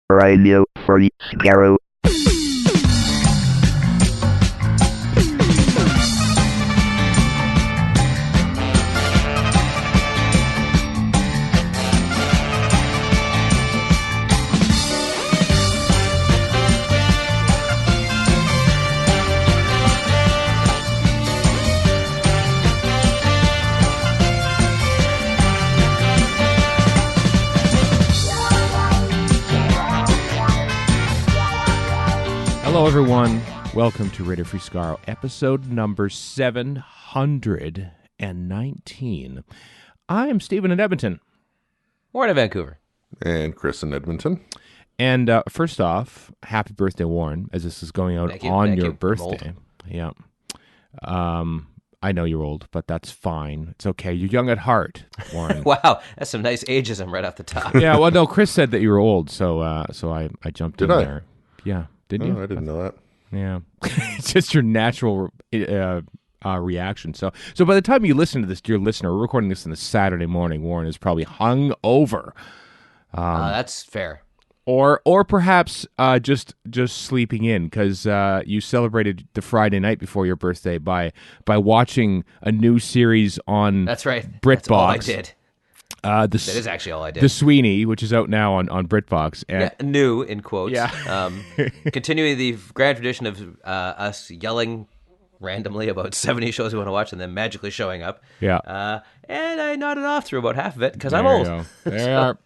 Radio for Skaro. Hello, everyone. Welcome to Radio Free Skaro, episode number 719. I'm Stephen in Edmonton. Warren in Vancouver. And Chris in Edmonton. And first off, happy birthday, Warren, as this is going out on your birthday. Yeah. I know you're old, but that's fine. It's okay. You're young at heart, Warren. Wow, that's some nice ageism right off the top. Yeah, well, no, Chris said that you were old, so I jumped in there. Yeah. Didn't you? I didn't know that. Yeah. It's just your natural reaction. So by the time you listen to this, dear listener, we're recording this on a Saturday morning. Warren is probably hung over. That's fair. Or perhaps just sleeping in because you celebrated the Friday night before your birthday by watching a new series on That's right. BritBox. That's all I did. That is actually all I did. The Sweeney, which is out now on BritBox. And yeah, new, in quotes. Yeah. Continuing the grand tradition of us yelling randomly about 70 shows we want to watch and then magically showing up. Yeah. And I nodded off through about half of it because I'm old. There you are.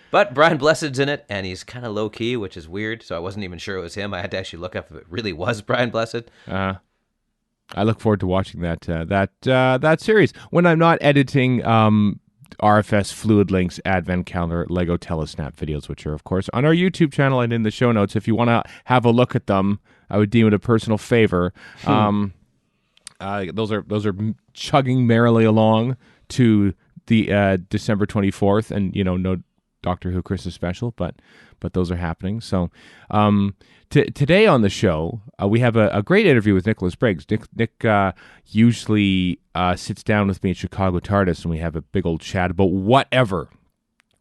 But Brian Blessed's in it, and he's kind of low-key, which is weird, so I wasn't even sure it was him. I had to actually look up if it really was Brian Blessed. I look forward to watching that series when I'm not editing RFS Fluid Links Advent Calendar Lego Telesnap videos, which are, of course, on our YouTube channel and in the show notes. If you want to have a look at them, I would deem it a personal favor. Those are chugging merrily along to the December 24th, and no Doctor Who Christmas special, but those are happening. So today on the show, we have a great interview with Nicholas Briggs. Nick usually sits down with me at Chicago TARDIS, and we have a big old chat about whatever.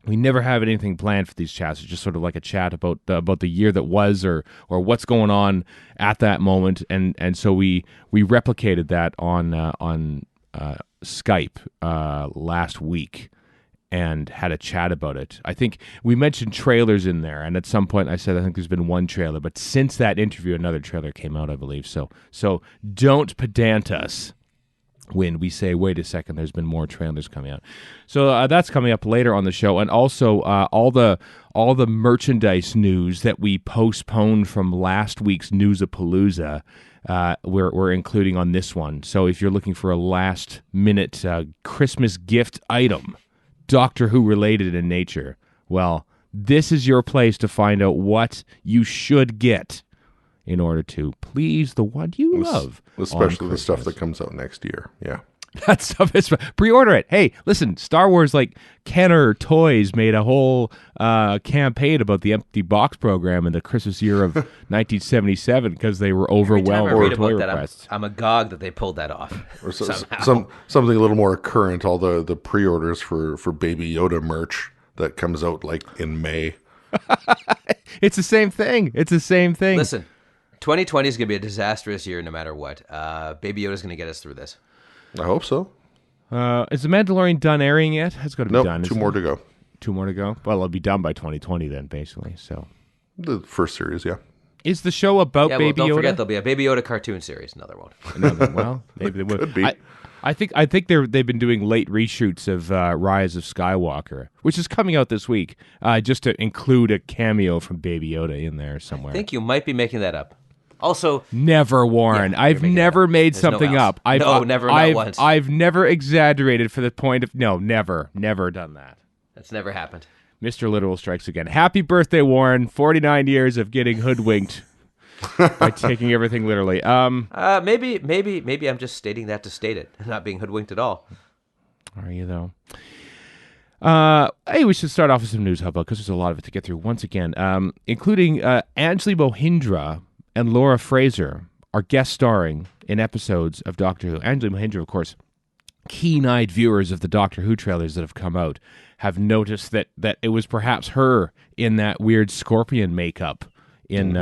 We never have anything planned for these chats. It's just sort of like a chat about the year that was, or what's going on at that moment. And so we replicated that on Skype last week and had a chat about it. I think we mentioned trailers in there, and at some point I said I think there's been one trailer, but since that interview, another trailer came out, I believe. So don't pedant us when we say, wait a second, there's been more trailers coming out. So that's coming up later on the show, and also all the merchandise news that we postponed from last week's Newsapalooza, we're including on this one. So if you're looking for a last-minute Christmas gift item, Doctor Who related in nature, well, this is your place to find out what you should get in order to please the one you love. Especially the stuff that comes out next year. Yeah. That stuff is pre-order it. Hey, listen, Star Wars Kenner Toys made a whole campaign about the empty box program in the Christmas year of 1977 because they were overwhelmed with toy requests. I'm agog that they pulled that off. Or something a little more current, all the pre-orders for Baby Yoda merch that comes out in May. It's the same thing. Listen, 2020 is going to be a disastrous year no matter what. Baby Yoda's going to get us through this. I hope so. Is The Mandalorian done airing yet? It's got to be done. Two more to go. 2 more to go? Well, it'll be done by 2020 then, basically. So the first series, yeah. Is the show about Baby Yoda? Don't forget there'll be a Baby Yoda cartoon series. Another one. Well, maybe they would. Could be. I think they've been doing late reshoots of Rise of Skywalker, which is coming out this week, just to include a cameo from Baby Yoda in there somewhere. I think you might be making that up. Also, never, Warren. Yeah, I've never made There's something no up. never, not once. I've never exaggerated for the point of never done that. That's never happened. Mr. Literal strikes again. Happy birthday, Warren! 49 years of getting hoodwinked by taking everything literally. Maybe I'm just stating that to state it, not being hoodwinked at all. Are you though? Hey, we should start off with some news, because there's a lot of it to get through. Once again, including Anjali Mohindra and Laura Fraser are guest starring in episodes of Doctor Who. Anjali Mohindra, of course, keen-eyed viewers of the Doctor Who trailers that have come out have noticed that it was perhaps her in that weird scorpion makeup in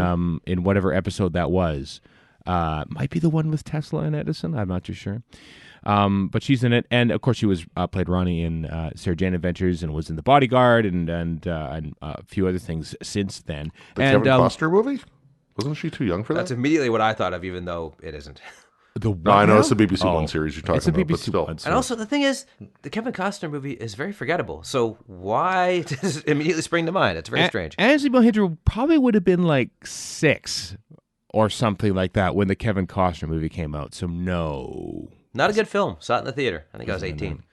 whatever episode that was. Might be the one with Tesla and Edison. I'm not too sure. But she's in it, and of course she was played Ronnie in Sarah Jane Adventures and was in The Bodyguard and a few other things since then. The and, Kevin Costner movie? Wasn't she too young for that? That's immediately what I thought of, even though it isn't. No, I know it's the BBC One series you're talking it's a about, but BBC still. One series. And also, the thing is, the Kevin Costner movie is very forgettable. So why does it immediately spring to mind? It's very strange. Ansley Mohindra probably would have been like 6 or something like that when the Kevin Costner movie came out. So no. Not a good film. Saw it in the theater. I think I was 18.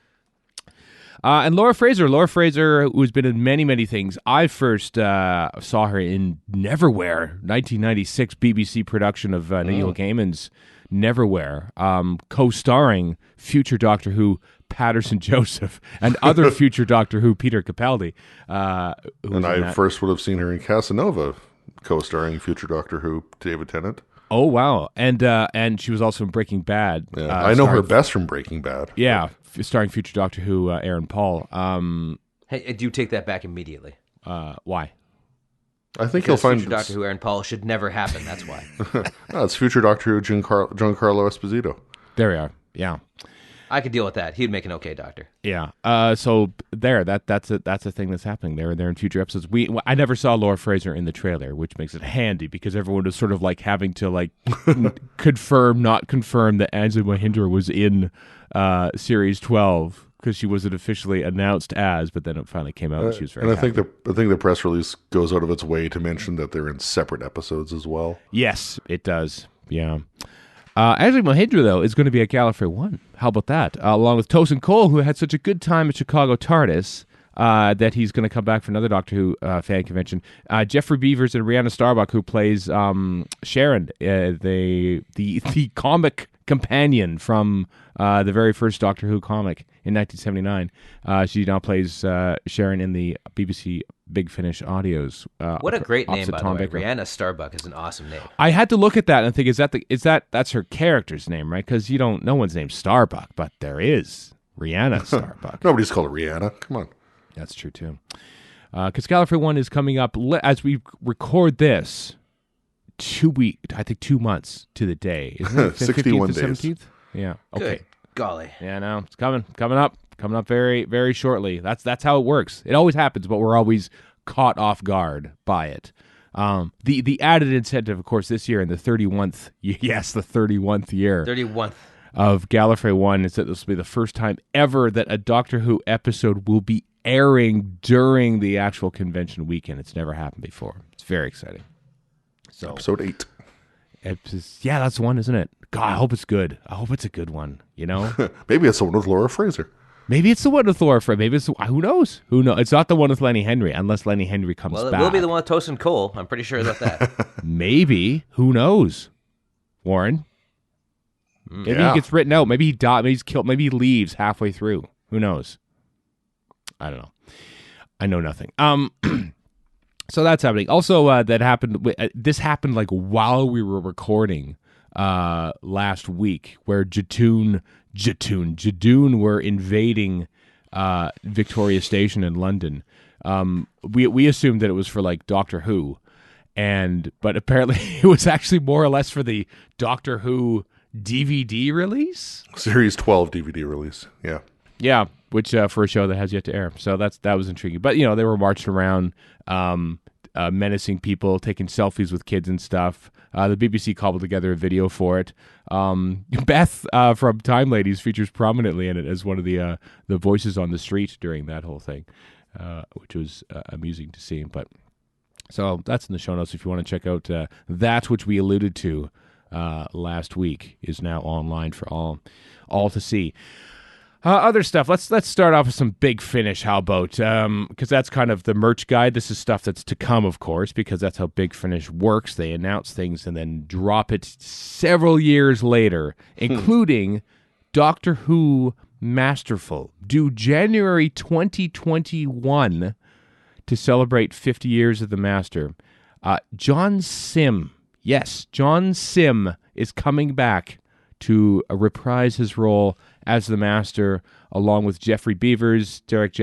And Laura Fraser, who's been in many, many things. I first saw her in Neverwhere, 1996 BBC production of Neil Gaiman's Neverwhere, co-starring future Doctor Who Patterson Joseph and other future Doctor Who Peter Capaldi. And I first would have seen her in Casanova, co-starring future Doctor Who David Tennant. Oh wow, and she was also in Breaking Bad. Yeah, I know her best from Breaking Bad. Yeah, starring future Doctor Who Aaron Paul. Hey, do you take that back immediately? Why? I think you'll find future Doctor Who Aaron Paul should never happen. That's why. No, it's future Doctor Who Giancarlo Esposito. There we are. Yeah. I could deal with that. He'd make an okay doctor. Yeah. So that's a thing that's happening. They're in future episodes. I never saw Laura Fraser in the trailer, which makes it handy because everyone was sort of like having to like confirm, not confirm that Ansley Mohindra was in series 12 because she wasn't officially announced as, but then it finally came out and she was very happy. I think the press release goes out of its way to mention that they're in separate episodes as well. Yes, it does. Yeah. Ansley Mohindra, though, is going to be at Gallifrey 1. How about that? Along with Tosin Cole, who had such a good time at Chicago TARDIS, that he's going to come back for another Doctor Who fan convention. Jeffrey Beavers and Rihanna Starbuck, who plays Sharon, the comic companion from the very first Doctor Who comic in 1979. She now plays Sharon in the BBC Big Finish audios. What a great name, by the way. Baker. Rihanna Starbuck is an awesome name. I had to look at that and think, that's her character's name, right? Because no one's named Starbuck, but there is Rihanna Starbuck. Nobody's called her Rihanna. Come on. That's true too. Because Gallifrey 1 is coming up as we record this. 2 months to the day, isn't it? 61 days. 17th? Yeah. Okay. Good golly. Yeah, no, it's coming up very, very shortly. That's how it works. It always happens, but we're always caught off guard by it. The added incentive, of course, this year in the 31st, yes, the 31st year 31st of Gallifrey 1 is that this will be the first time ever that a Doctor Who episode will be airing during the actual convention weekend. It's never happened before. It's very exciting. So episode 8. Yeah, that's the one, isn't it? God, I hope it's good. I hope it's a good one, Maybe it's the one with Laura Fraser. Maybe it's the one with Laura Fraser. Maybe it's who knows? Who knows? It's not the one with Lenny Henry, unless Lenny Henry comes back. Well, it will be the one with Tosin Cole. I'm pretty sure about that. Maybe. Who knows? Warren? Maybe he gets written out. Maybe he dies. Maybe he's killed. Maybe he leaves halfway through. Who knows? I don't know. I know nothing. So that's happening. Also, that happened. This happened like while we were recording last week, where Jadoon were invading Victoria Station in London. We assumed that it was for like Doctor Who, but apparently it was actually more or less for the Doctor Who DVD release. Series 12 DVD release. Yeah. Yeah, which for a show that has yet to air. So that was intriguing. But they were marching around, menacing people, taking selfies with kids and stuff. The BBC cobbled together a video for it. Beth from Time Ladies features prominently in it as one of the voices on the street during that whole thing, which was amusing to see. But so that's in the show notes if you want to check out that which we alluded to last week is now online for all to see. Other stuff. Let's start off with some Big Finish. How about? Because that's kind of the merch guide. This is stuff that's to come, of course, because that's how Big Finish works. They announce things and then drop it several years later, including Doctor Who Masterful, due January 2021 to celebrate 50 years of the Master. John Sim, yes, John Sim is coming back to reprise his role as the Master, along with Jeffrey Beavers, Eric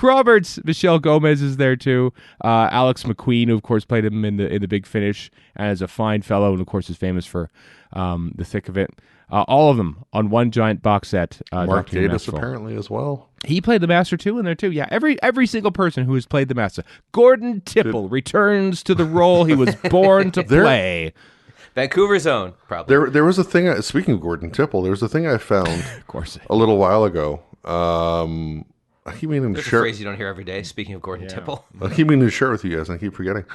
Roberts, Michelle Gomez is there too. Alex McQueen, who of course played him in the Big Finish, and is a fine fellow, and of course is famous for The Thick of It. All of them on one giant box set. Mark Dr. Who Gatiss Masterful. apparently as well. He played the Master too in there too. Yeah, every single person who has played the Master. Gordon Tipple returns to the role he was born to play. Vancouver's own, probably. There was a thing. Speaking of Gordon Tipple, there's a thing I found Of course. a little while ago. I keep meaning to There's a share. phrase you don't hear every day. Speaking of Gordon Tipple. I keep meaning to share with you guys, and I keep forgetting.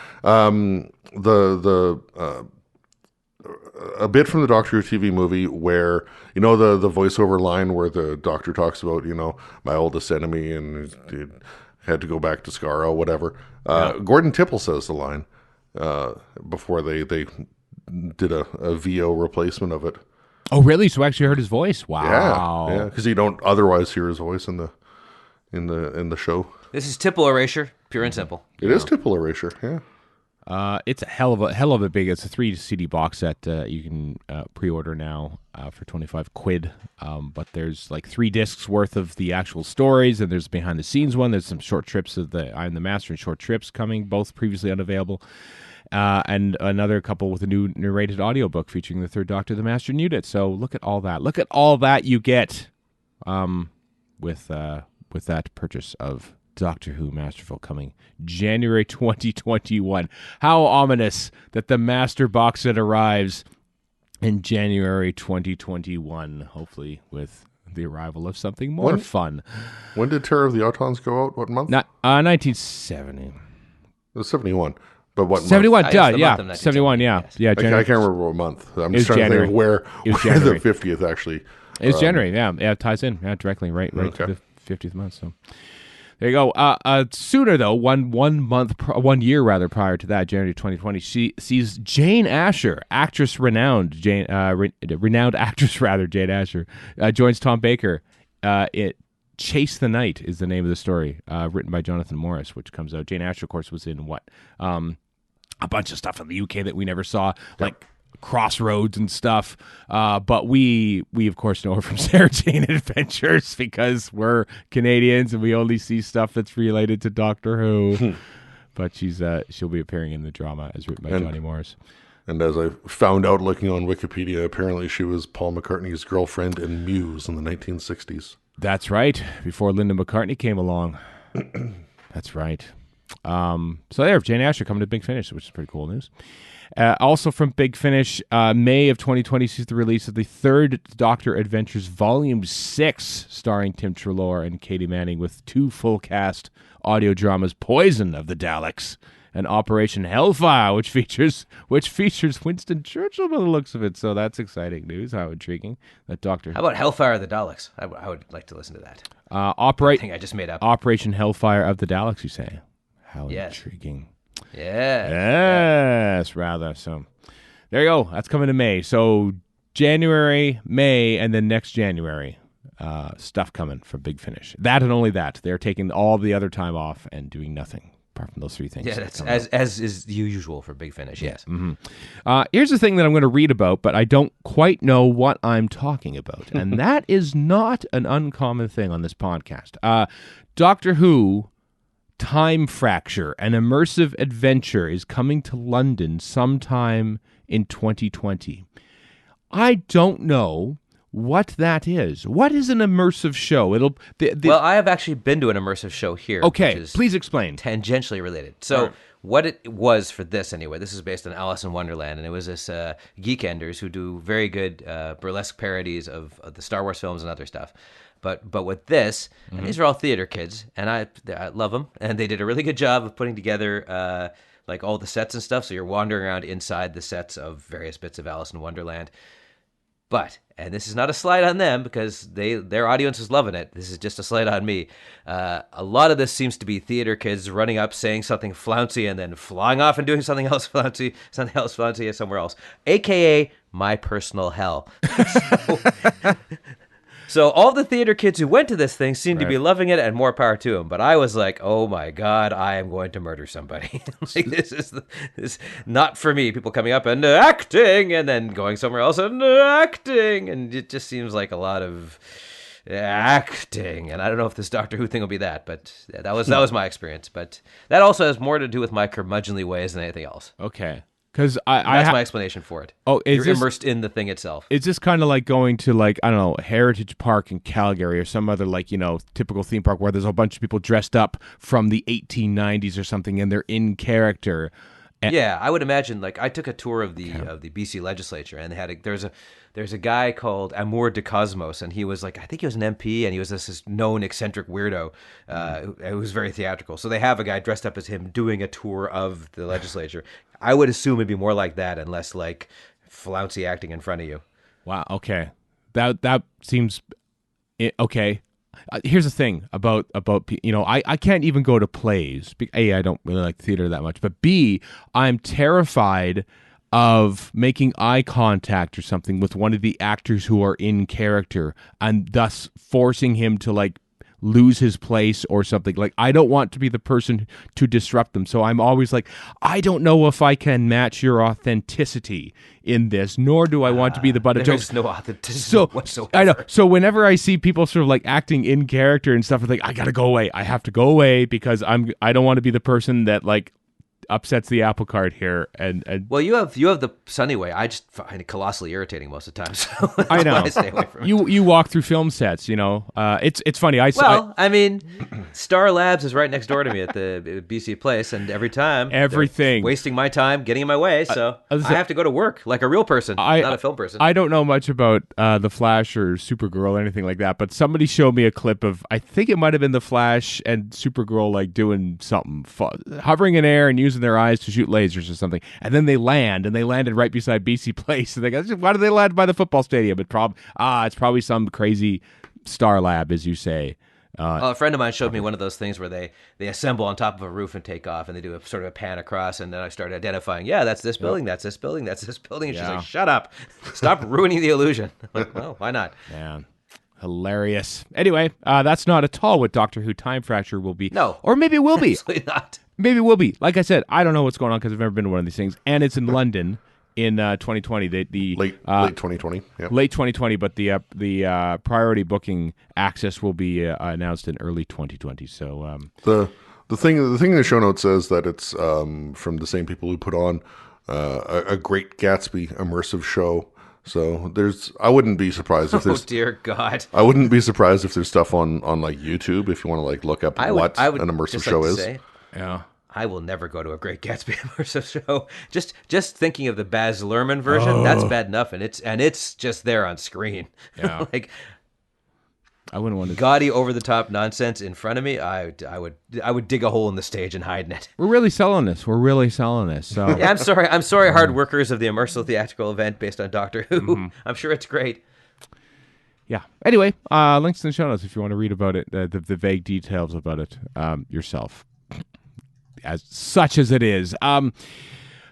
A bit from the Doctor Who TV movie where, you know, the voiceover line where the Doctor talks about, you know, my oldest enemy and he had to go back to Skaro, whatever. Gordon Tipple says the line before they did a VO replacement of it. Oh, really? So I actually heard his voice? Wow. Yeah, because you don't otherwise hear his voice in the show. This is Tipple erasure, pure and simple. It is Tipple erasure, yeah. It's a hell of a big. It's a 3 CD box set you can pre-order now for £25. But there's like 3 discs worth of the actual stories, and there's a behind the scenes one. There's some short trips of the I'm the Master and short trips coming, both previously unavailable, and another couple with a new narrated audiobook featuring the Third Doctor, the Master, and Unit. So look at all that. Look at all that you get with that purchase of Doctor Who Masterful coming January 2021. How ominous that the Master box set arrives in January 2021, hopefully with the arrival of something more fun. When did Terror of the Autons go out? What month? 1970. It was 71. But what 71, month? yeah. 71, yeah. Yes. Yeah, I can't remember what month. I'm just trying January. to think where January. the 50th actually. It was January, yeah. It ties in directly right to the 50th month. So there you go. Sooner though, one year rather prior to that, January 2020, she sees Jane Asher, renowned actress rather, Jane Asher, joins Tom Baker. Chase the Night is the name of the story, written by Jonathan Morris, which comes out. Jane Asher, of course, was in a bunch of stuff in the UK that we never saw, like Crossroads and stuff. But we of course know her from Sarah Jane Adventures because we're Canadians and we only see stuff that's related to Doctor Who. But she'll be appearing in the drama as written by Johnny Morris. And as I found out looking on Wikipedia, apparently she was Paul McCartney's girlfriend and muse in the 1960s. That's right. Before Linda McCartney came along. That's right. So there, Jane Asher coming to Big Finish, which is pretty cool news. Also from Big Finish, May of 2020 sees the release of the Third Doctor Adventures Volume 6, starring Tim Treloar and Katie Manning, with 2 full cast audio dramas, Poison of the Daleks and Operation Hellfire, which features Winston Churchill by the looks of it. So that's exciting news. How intriguing. That Doctor. How about Hellfire of the Daleks? I would like to listen to that. Thing I just made up. Operation Hellfire of the Daleks, you say? How intriguing. Yeah. Yes, rather. So there you go. That's coming to May. So January, May, and then next January, stuff coming from Big Finish. That and only that. They're taking all the other time off and doing nothing apart from those 3 things. Yeah, that's as is usual for Big Finish. Yes. Mm-hmm. Here's the thing that I'm going to read about, but I don't quite know what I'm talking about, and that is not an uncommon thing on this podcast. Doctor Who Time Fracture, an immersive adventure, is coming to London sometime in 2020. I don't know what that is. What is an immersive show? Well, I have actually been to an immersive show here. Okay, which is please explain. Tangentially related. So what it was for this anyway, this is based on Alice in Wonderland, and it was this Geekenders who do very good burlesque parodies of the Star Wars films and other stuff. But with this, and these are all theater kids, and I love them, and they did a really good job of putting together like all the sets and stuff. So you're wandering around inside the sets of various bits of Alice in Wonderland. But, and this is not a slight on them because their audience is loving it. This is just a slight on me. A lot of this seems to be theater kids running up, saying something flouncy, and then flying off and doing something else flouncy somewhere else. AKA my personal hell. So all the theater kids who went to this thing seemed to be loving it, and more power to them. But I was like, oh my God, I am going to murder somebody. Like, this is not for me. People coming up and acting, and then going somewhere else and acting. And it just seems like a lot of acting. And I don't know if this Doctor Who thing will be that, but that was my experience. But that also has more to do with my curmudgeonly ways than anything else. Okay. Because that's my explanation for it. Oh, you're immersed in the thing itself. Is this kind of like going to, like, I don't know, Heritage Park in Calgary or some other, like, you know, typical theme park where there's a bunch of people dressed up from the 1890s or something and they're in character? Yeah, I would imagine. Like, I took a tour of the BC legislature, and they had there's a guy called Amour de Cosmos, and he was like, I think he was an MP, and he was this known eccentric weirdo who was very theatrical. So they have a guy dressed up as him doing a tour of the legislature. I would assume it'd be more like that and less like flouncy acting in front of you. Wow. Okay, that seems okay. Here's the thing about you know, I can't even go to plays. A, I don't really like theater that much, but B, I'm terrified of making eye contact or something with one of the actors who are in character and thus forcing him to, like, lose his place or something. Like, I don't want to be the person to disrupt them. So I'm always like, I don't know if I can match your authenticity in this, nor do I want to be the butt of jokes. There's no authenticity whatsoever. I know. So whenever I see people sort of like acting in character and stuff, I'm like, I gotta go away. I have to go away because I don't want to be the person that, like, upsets the apple cart here. And well, you have the sunny way. I just find it colossally irritating most of the time. So I know. I stay away from it. You walk through film sets, you know. It's funny. I mean, Star Labs is right next door to me at the BC place, and everything wasting my time, getting in my way. So I have to go to work like a real person, not a film person. I don't know much about The Flash or Supergirl or anything like that, but somebody showed me a clip of, I think it might have been The Flash and Supergirl, like, doing something, hovering in air and using their eyes to shoot lasers or something, and then they landed right beside BC Place, and they go, why do they land by the football stadium? It's probably some crazy Star Lab, as you say. A friend of mine showed me one of those things where they assemble on top of a roof and take off, and they do a sort of a pan across, and then I started identifying, that's this building, that's this building, that's this building, and she's like, shut up, stop ruining the illusion. I'm like, well, why not? Man. Hilarious. Anyway, that's not at all what Doctor Who Time Fracture will be. No. Or maybe it will be. Absolutely not. Maybe it will be. Like I said, I don't know what's going on because I've never been to one of these things. And it's in London in 2020. The late 2020. Yeah. Late 2020, but the priority booking access will be announced in early 2020. So the thing in the show notes says that it's from the same people who put on a Great Gatsby immersive show. So I wouldn't be surprised if there's. Oh dear God! I wouldn't be surprised if there's stuff on like YouTube if you want to, like, look up what an immersive show is. Yeah, I will never go to a Great Gatsby immersive show. Just thinking of the Baz Luhrmann version, that's bad enough, and it's just there on screen. Yeah, like, I wouldn't want to gaudy, over the top nonsense in front of me. I would dig a hole in the stage and hide in it. We're really selling this. So yeah, I'm sorry, hard workers of the immersive theatrical event based on Doctor Who. Mm-hmm. I'm sure it's great. Yeah. Anyway, links in the show notes if you want to read about it, the vague details about it yourself, as such as it is.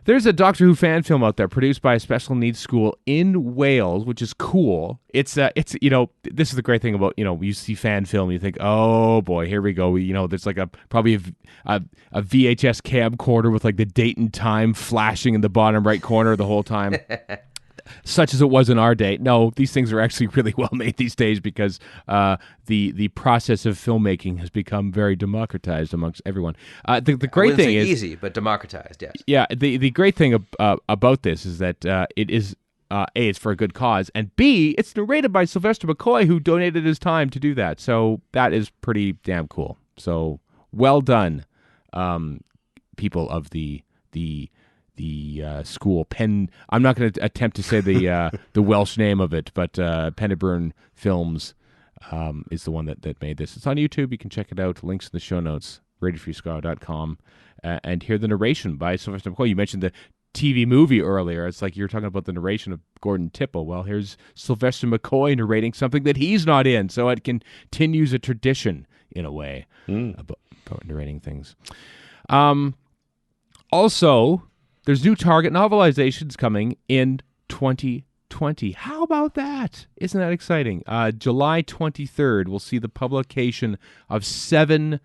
There's a Doctor Who fan film out there produced by a special needs school in Wales, which is cool. It's you know, this is the great thing about, you know, you see fan film, you think, oh boy, here we go. You know, there's like probably a VHS camcorder with, like, the date and time flashing in the bottom right corner the whole time. Such as it was in our day. No, these things are actually really well made these days because the process of filmmaking has become very democratized amongst everyone. The great thing is easy, but democratized. Yes. Yeah. The great thing about this is that it is A, it's for a good cause, and B, it's narrated by Sylvester McCoy, who donated his time to do that. So that is pretty damn cool. So well done, people of the school. I'm not going to attempt to say the Welsh name of it, but Pennyburn Films is the one that made this. It's on YouTube. You can check it out. Links in the show notes, radiofreescar.com, and hear the narration by Sylvester McCoy. You mentioned the TV movie earlier. It's like you're talking about the narration of Gordon Tipple. Well, here's Sylvester McCoy narrating something that he's not in, so it continues a tradition in a way about narrating things. Also, there's new Target novelizations coming in 2020. 2020. How about that? Isn't that exciting? July 23rd, we'll see the publication of 7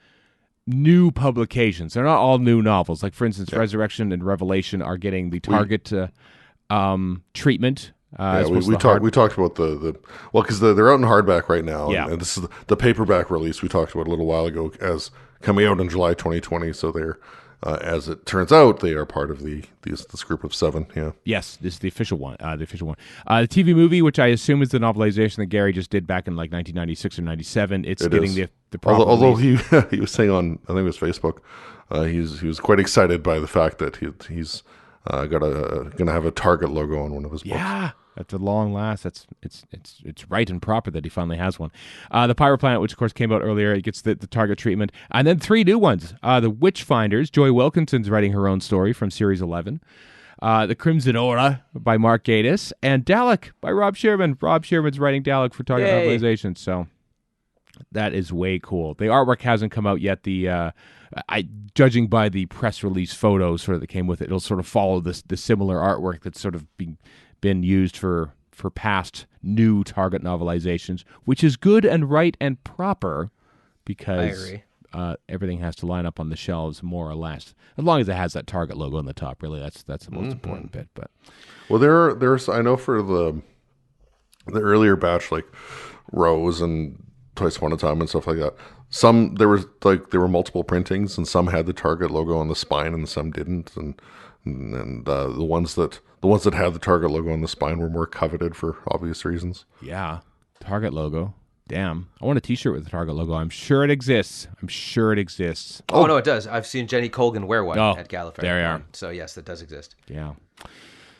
new publications. They're not all new novels. Like, for instance, Resurrection and Revelation are getting the Target treatment. We talked about the because they're out in hardback right now. Yeah. And this is the paperback release we talked about a little while ago as coming out in July 2020. So they're, as it turns out, they are part of this group of 7. Yeah. Yes, this is the official one. The TV movie, which I assume is the novelization that Gary just did back in like 1996 or 97. It's getting the proper although release. he was saying on, I think it was Facebook, he was quite excited by the fact that he's gonna have a Target logo on one of his books. Yeah. At the long last, it's right and proper that he finally has one. The Pirate Planet, which of course came out earlier, it gets the Target treatment, and then 3 new ones. The Witchfinders, Joy Wilkinson's writing her own story from Series 11. The Crimson Aura by Mark Gatiss, and Dalek by Rob Sherman. Rob Sherman's writing Dalek for Target novelization, so that is way cool. The artwork hasn't come out yet. Judging by the press release photos sort of that came with it, it'll sort of follow the similar artwork that's sort of been used for past new Target novelizations, which is good and right and proper because everything has to line up on the shelves more or less, as long as it has that Target logo on the top. Really, that's the most important bit. But there's I know for the earlier batch, like Rose and Twice Upon a Time and stuff like that. Some there were multiple printings, and some had the Target logo on the spine, and some didn't. And the ones that had the Target logo on the spine were more coveted for obvious reasons. Yeah, Target logo. Damn, I want a T-shirt with the Target logo. I'm sure it exists. Oh no, it does. I've seen Jenny Colgan wear one at Gallifrey. There you are. So yes, that does exist. Yeah.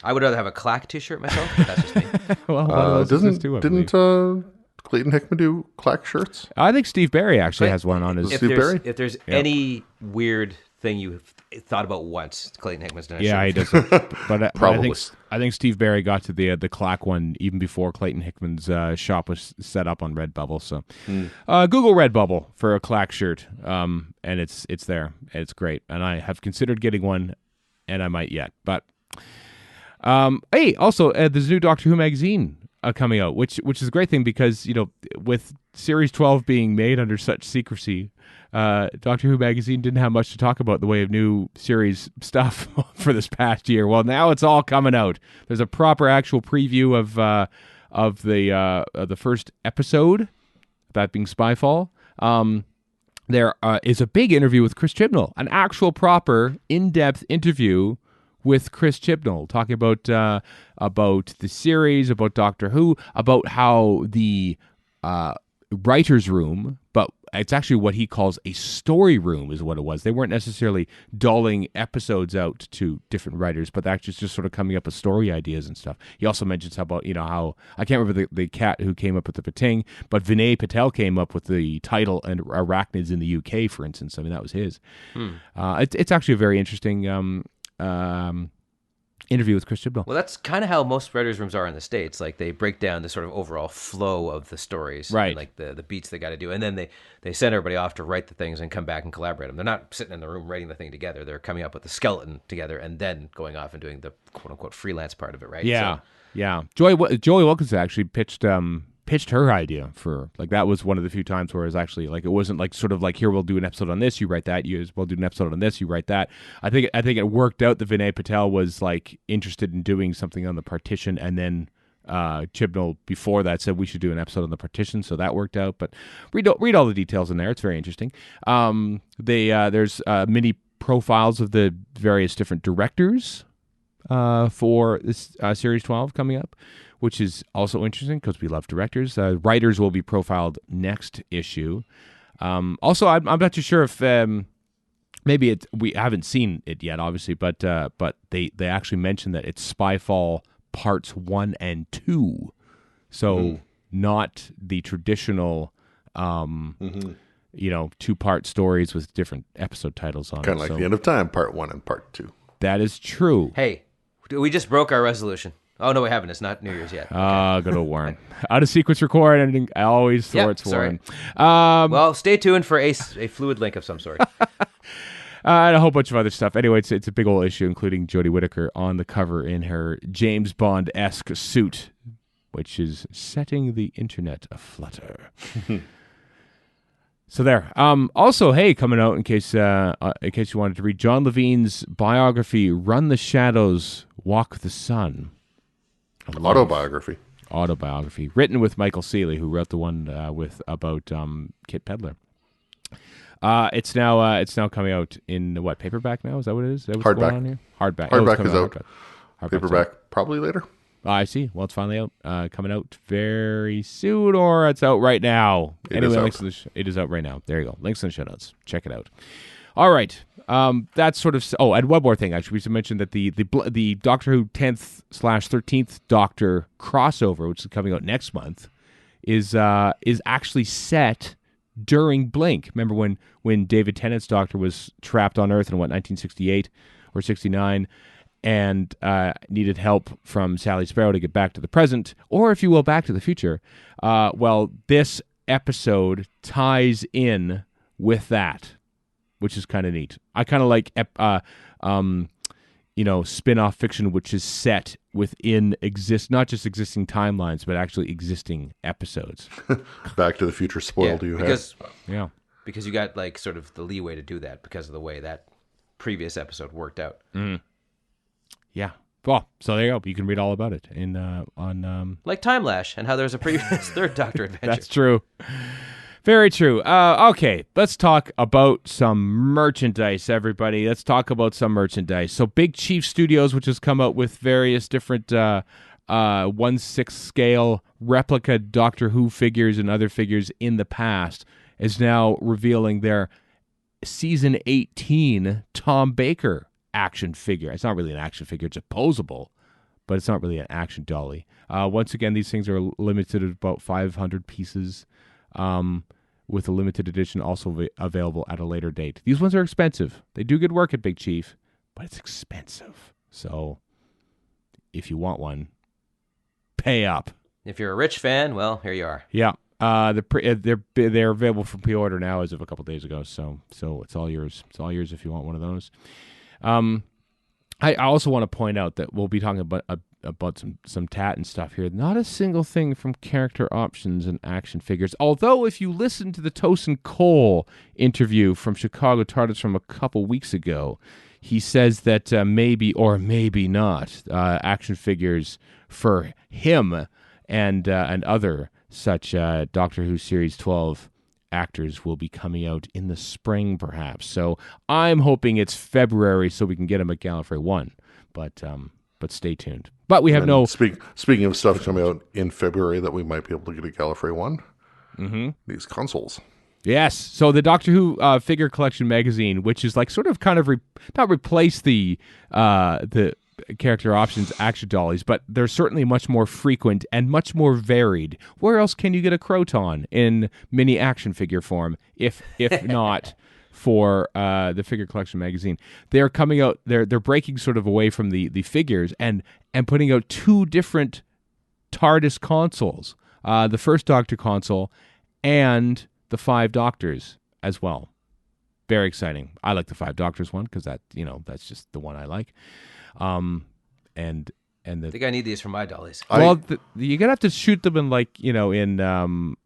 I would rather have a Clack T-shirt myself, but that's just me. Well, didn't Clayton Hickman do Clack shirts? I think Steve Barry actually has one on his. If there's any weird thing you've thought about once, Clayton Hickman's done it. Yeah, he does. But Probably. I think Steve Barry got to the Clack one even before Clayton Hickman's shop was set up on Redbubble. So Google Redbubble for a Clack shirt, and it's there. It's great, and I have considered getting one, and I might yet. But hey, also there's a new Doctor Who magazine coming out, which is a great thing because, you know, with Series 12 being made under such secrecy, Doctor Who magazine didn't have much to talk about in the way of new series stuff for this past year. Well, now it's all coming out. There's a proper actual preview of the first episode, that being Spyfall. There is a big interview with Chris Chibnall, an actual proper in-depth interview with Chris Chibnall, talking about the series, about Doctor Who, about how the writer's room, but it's actually what he calls a story room is what it was. They weren't necessarily doling episodes out to different writers, but actually just sort of coming up with story ideas and stuff. He also mentions about, you know, how, I can't remember the cat who came up with the Pating, but Vinay Patel came up with the title and Arachnids in the UK, for instance. I mean, that was his. It's actually a very interesting interview with Chris Chibnall. Well, that's kind of how most writers' rooms are in the States. Like, they break down the sort of overall flow of the stories, right? And like the beats they got to do, and then they send everybody off to write the things and come back and collaborate them. They're not sitting in the room writing the thing together. They're coming up with the skeleton together and then going off and doing the quote unquote freelance part of it, right? Yeah, yeah. Joey Wilkinson actually pitched her idea for, like, that was one of the few times where it was actually like, it wasn't like sort of like, here, we'll do an episode on this, you write that, we'll do an episode on this, you write that. I think it worked out that Vinay Patel was like interested in doing something on the Partition, and then Chibnall before that said we should do an episode on the Partition, so that worked out. But read all the details in there. It's very interesting. There's mini profiles of the various different directors for this Series 12 coming up, which is also interesting because we love directors. Writers will be profiled next issue. Also, I'm not too sure if maybe we haven't seen it yet, obviously, but they actually mentioned that it's Spyfall Parts 1 and 2, so not the traditional, 2-part stories with different episode titles on. Kind of like The End of Time, Part 1 and Part 2. That is true. Hey, we just broke our resolution. Oh, no, we haven't. It's not New Year's yet. Good old Warren. Out of sequence record, and I always thought it's Warren. Well, stay tuned for a fluid link of some sort. And a whole bunch of other stuff. Anyway, it's a big old issue, including Jodie Whittaker on the cover in her James Bond-esque suit, which is setting the internet aflutter. So there. Also, hey, coming out in case you wanted to read John Levine's biography, "Run the Shadows, Walk the Sun." Autobiography, written with Michael Seeley, who wrote the one about Kit Pedler. It's now coming out in what, paperback now? Is that what it is? Is that what's Hardback. going on here? Hardback. Hardback is out. Hardback's Paperback out. probably later. I see. Well, it's finally out. Coming out very soon, or it's out right now. It is out. It is out right now. There you go. Links in the show notes. Check it out. All right. That's sort of. Oh, and one more thing. Actually, we should mention that the Doctor Who 10th/13th Doctor crossover, which is coming out next month, is actually set during Blink. Remember when David Tennant's Doctor was trapped on Earth in 1968 or 69, and needed help from Sally Sparrow to get back to the present, or if you will, back to the future. Well, this episode ties in with that, which is kind of neat. I kind of like spin-off fiction which is set within not just existing timelines, but actually existing episodes. Back to the Future spoiled you. Because you got like sort of the leeway to do that because of the way that previous episode worked out. Yeah. Well, so there you go. You can read all about it on like Time Lash and how there's a previous Third Doctor adventure. That's true. Very true. Okay, let's talk about some merchandise, everybody. Let's talk about some merchandise. So Big Chief Studios, which has come out with various different 1/6 scale replica Doctor Who figures and other figures in the past, is now revealing their Season 18 Tom Baker action figure. It's not really an action figure. It's a posable, but it's not really an action dolly. Once again, these things are limited at about 500 pieces. With a limited edition also available at a later date. These ones are expensive. They do good work at Big Chief, but it's expensive. So if you want one, pay up. If you're a rich fan, well, here you are. Yeah. They're available for pre-order now as of a couple days ago. So it's all yours. It's all yours if you want one of those. I also want to point out that we'll be talking about some tat and stuff here. Not a single thing from Character Options and action figures. Although, if you listen to the Tosin Cole interview from Chicago TARDIS from a couple weeks ago, he says that maybe or maybe not action figures for him and other such Doctor Who Series 12 actors will be coming out in the spring, perhaps. So I'm hoping it's February so we can get them at Gallifrey 1. But stay tuned. But we have no... Speaking of stuff coming out in February that we might be able to get at Gallifrey 1, these consoles. Yes. So the Doctor Who Figure Collection magazine, which is like sort of kind of not replace the Character Options action dollies, but they're certainly much more frequent and much more varied. Where else can you get a Croton in mini action figure form, if not for the Figure Collection magazine? They're coming out. They're breaking sort of away from the figures and putting out two different TARDIS consoles: the First Doctor console and the Five Doctors as well. Very exciting. I like the Five Doctors one because that's just the one I like. I think I need these for my dollies. Well, you're gonna have to shoot them in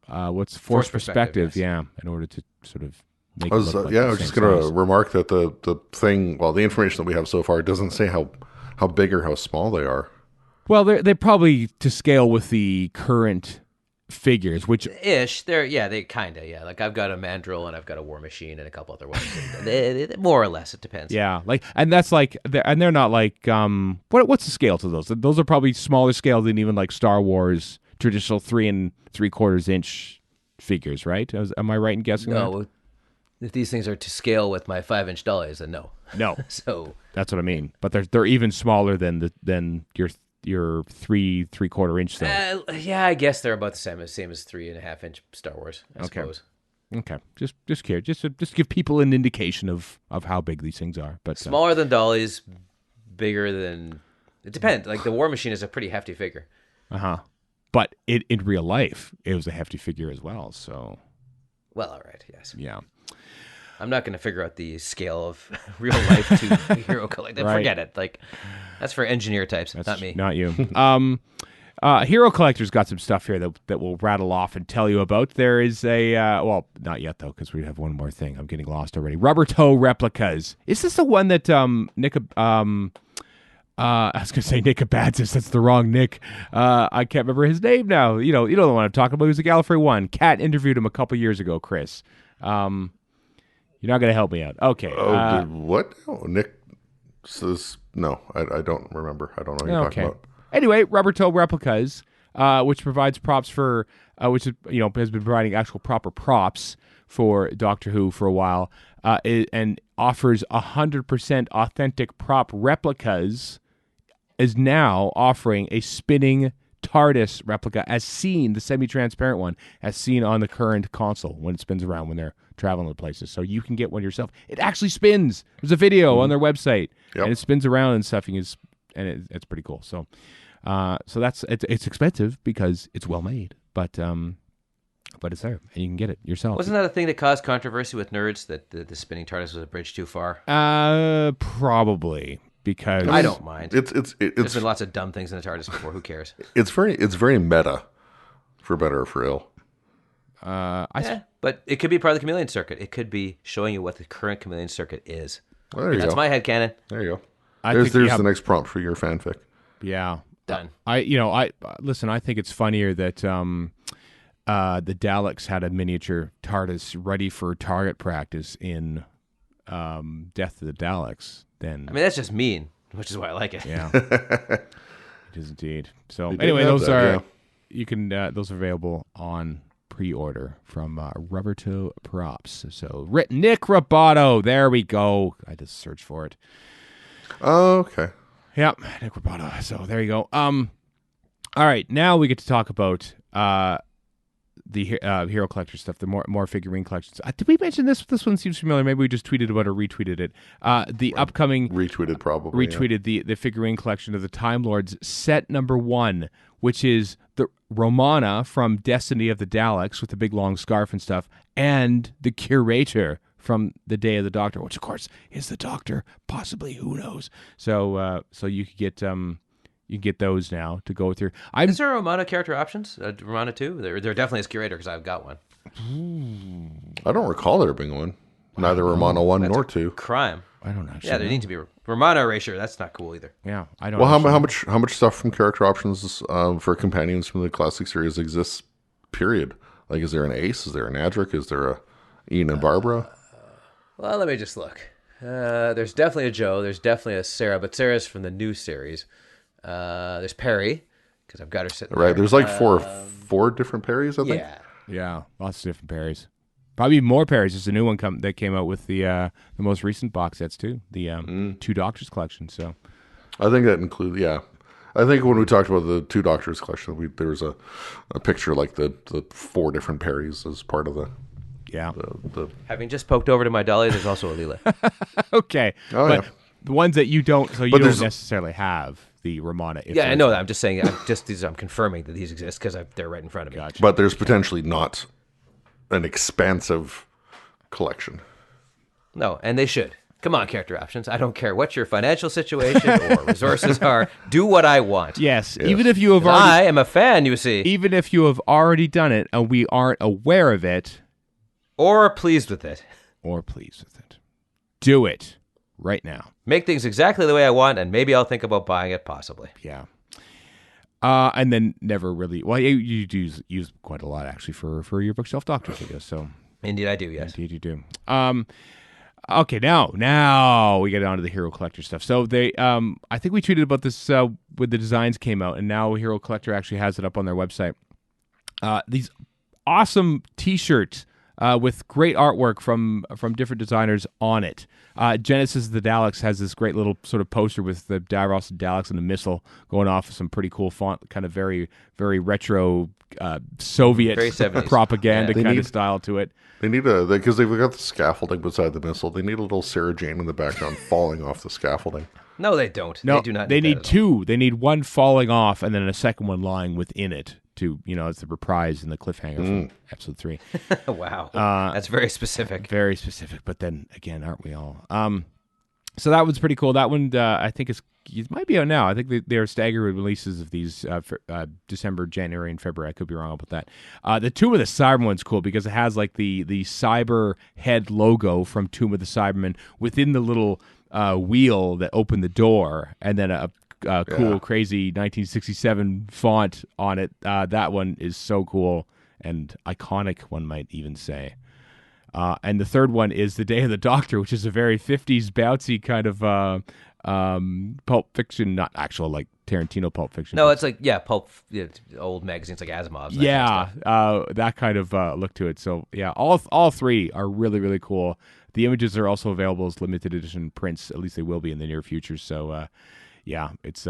what's force perspective, yes. yeah, in order to sort of make. I was just going to remark that the thing, the information that we have so far doesn't say how big or how small they are. Well, they're probably to scale with the current figures, which they kind of like I've got a Mandrill and I've got a War Machine and a couple other ones. More or less, it depends. Yeah, and that's they're not like what's the scale to those? Those are probably smaller scale than even like Star Wars traditional 3 3/4 inch figures, right? Am I right in guessing that? No, if these things are to scale with my 5-inch dollies, then no. So that's what I mean. But they're even smaller than your 3 3/4 inch thing. Yeah, I guess they're about the same as 3.5-inch Star Wars, I suppose. Okay. Just curious. Just give people an indication of how big these things are. But smaller than dollies, bigger than... It depends. Like the War Machine is a pretty hefty figure. But in real life, it was a hefty figure as well. So, well, all right, yes. Yeah. I'm not going to figure out the scale of real life to Hero Collector. Right. Forget it. Like, that's for engineer types, not me. Not you. Hero Collector's got some stuff here that we'll rattle off and tell you about. There is a, well, not yet, though, because we have one more thing. I'm getting lost already. Rubber toe replicas. Is this the one that Nick... I was going to say Nick Abatzis. That's the wrong Nick. I can't remember his name now. You know the one I'm talking about. He was a Gallifrey 1. Kat interviewed him a couple years ago, Chris. You're not going to help me out. Okay. What? Oh, Nick says, no, I don't remember. I don't know what you're talking about. Anyway, Rubber Toe Replicas, which provides props for, which is, has been providing actual proper props for Doctor Who for a while, and offers 100% authentic prop replicas, is now offering a spinning TARDIS replica as seen, the semi-transparent one, as seen on the current console when it spins around when they're traveling to places. So you can get one yourself. It actually spins. There's a video on their website, and it spins around and stuff. It's pretty cool. So, that's it's expensive because it's well made, but it's there and you can get it yourself. Wasn't that a thing that caused controversy with nerds, that the spinning TARDIS was a bridge too far? Probably. Because I don't mind. There's been lots of dumb things in the TARDIS before. Who cares? It's very meta, for better or for ill. But it could be part of the chameleon circuit. It could be showing you what the current chameleon circuit is. Well, there you go. That's my headcanon. There you go. There's the next prompt for your fanfic. Yeah, done. Listen. I think it's funnier that the Daleks had a miniature TARDIS ready for target practice in Death of the Daleks. Then that's just mean, which is why I like it. Yeah, it is indeed. So anyway, those are you can those are available on pre-order from Rubber Toe Props. So Nick Roboto, there we go. I just searched for it. Oh, okay. Yep, Nick Roboto. So there you go. All right, now we get to talk about the Hero Collector stuff, the more figurine collections. Did we mention this? This one seems familiar. Maybe we just tweeted about it or retweeted it. The upcoming... Retweeted the figurine collection of the Time Lords set number 1, which is the Romana from Destiny of the Daleks with the big long scarf and stuff, and the Curator from the Day of the Doctor, which of course is the Doctor, possibly, who knows. So you could get... You get those now to go with your... Is there a Romana character options? Romana 2? There definitely is Curator because I've got one. I don't recall there being one. Neither Romana 1 nor 2. Crime. I don't actually Yeah, there need to be Romana erasure. That's not cool either. Yeah, I don't. Well, how much stuff from character options for companions from the classic series exists? Period. Like, is there an Ace? Is there an Adric? Is there a Ian and Barbara? Well, let me just look. There's definitely a Joe. There's definitely a Sarah, but Sarah's from the new series. There's Perry, because I've got her sitting there. Right, there's like four different Perrys, I think. Yeah, lots of different Perrys. Probably more Perrys. There's a new one that came out with the most recent box sets too, the Two Doctors collection. So, I think that includes. Yeah, I think when we talked about the Two Doctors collection, there was a picture like the 4 different Perrys as part of the. Yeah. Having just poked over to my dolly, there's also a Leela. Okay. Oh, but yeah. the ones that you don't, so you don't necessarily have the Romana. Yeah, I know that. I'm just saying. I'm confirming that these exist because they're right in front of me. Gotcha. But there's potentially not an expansive collection. No, and they should. Come on, character options. I don't care what your financial situation or resources are. Do what I want. Yes. Even if you have already, I am a fan, you see. even if you have already done it and we aren't aware of it, Or pleased with it. do it right now. Make things exactly the way I want, and maybe I'll think about buying it, possibly. Yeah. And then never really. Well, you do use quite a lot actually for your Bookshelf Doctors videos. So Indeed, I do. Yes. indeed you do. Okay, now we get on to the Hero Collector stuff. So they, I think we tweeted about this when the designs came out, and now Hero Collector actually has it up on their website. These awesome T-shirts. With great artwork from different designers on it. Genesis of the Daleks has this great little sort of poster with the Davros and Daleks and a missile going off with some pretty cool font, kind of very, very retro Soviet Very 70s. propaganda kind of style to it. They need because they've got the scaffolding beside the missile. They need a little Sarah Jane in the background falling off the scaffolding. No, they don't. No, They do not. They need that at all. two. They need one falling off and then a second one lying within it to it's the reprise and the cliffhanger from episode 3. Wow, that's very specific. Very specific. But then again, aren't we all? So that one's pretty cool. That one, I think it might be out now. I think they're staggered releases of these for, December, January, and February. I could be wrong about that. The Tomb of the Cybermen one's cool because it has like the cyber head logo from Tomb of the Cybermen within the little wheel that opened the door, and then a cool, crazy 1967 font on it. That one is so cool and iconic, one might even say. And the third one is The Day of the Doctor, which is a very 50s bouncy kind of pulp fiction, not actual like Tarantino pulp fiction. No, it's like pulp, old magazines like Asimov's. That kind of look to it. So yeah, all three are really, really cool. The images are also available as limited edition prints. At least they will be in the near future. So it's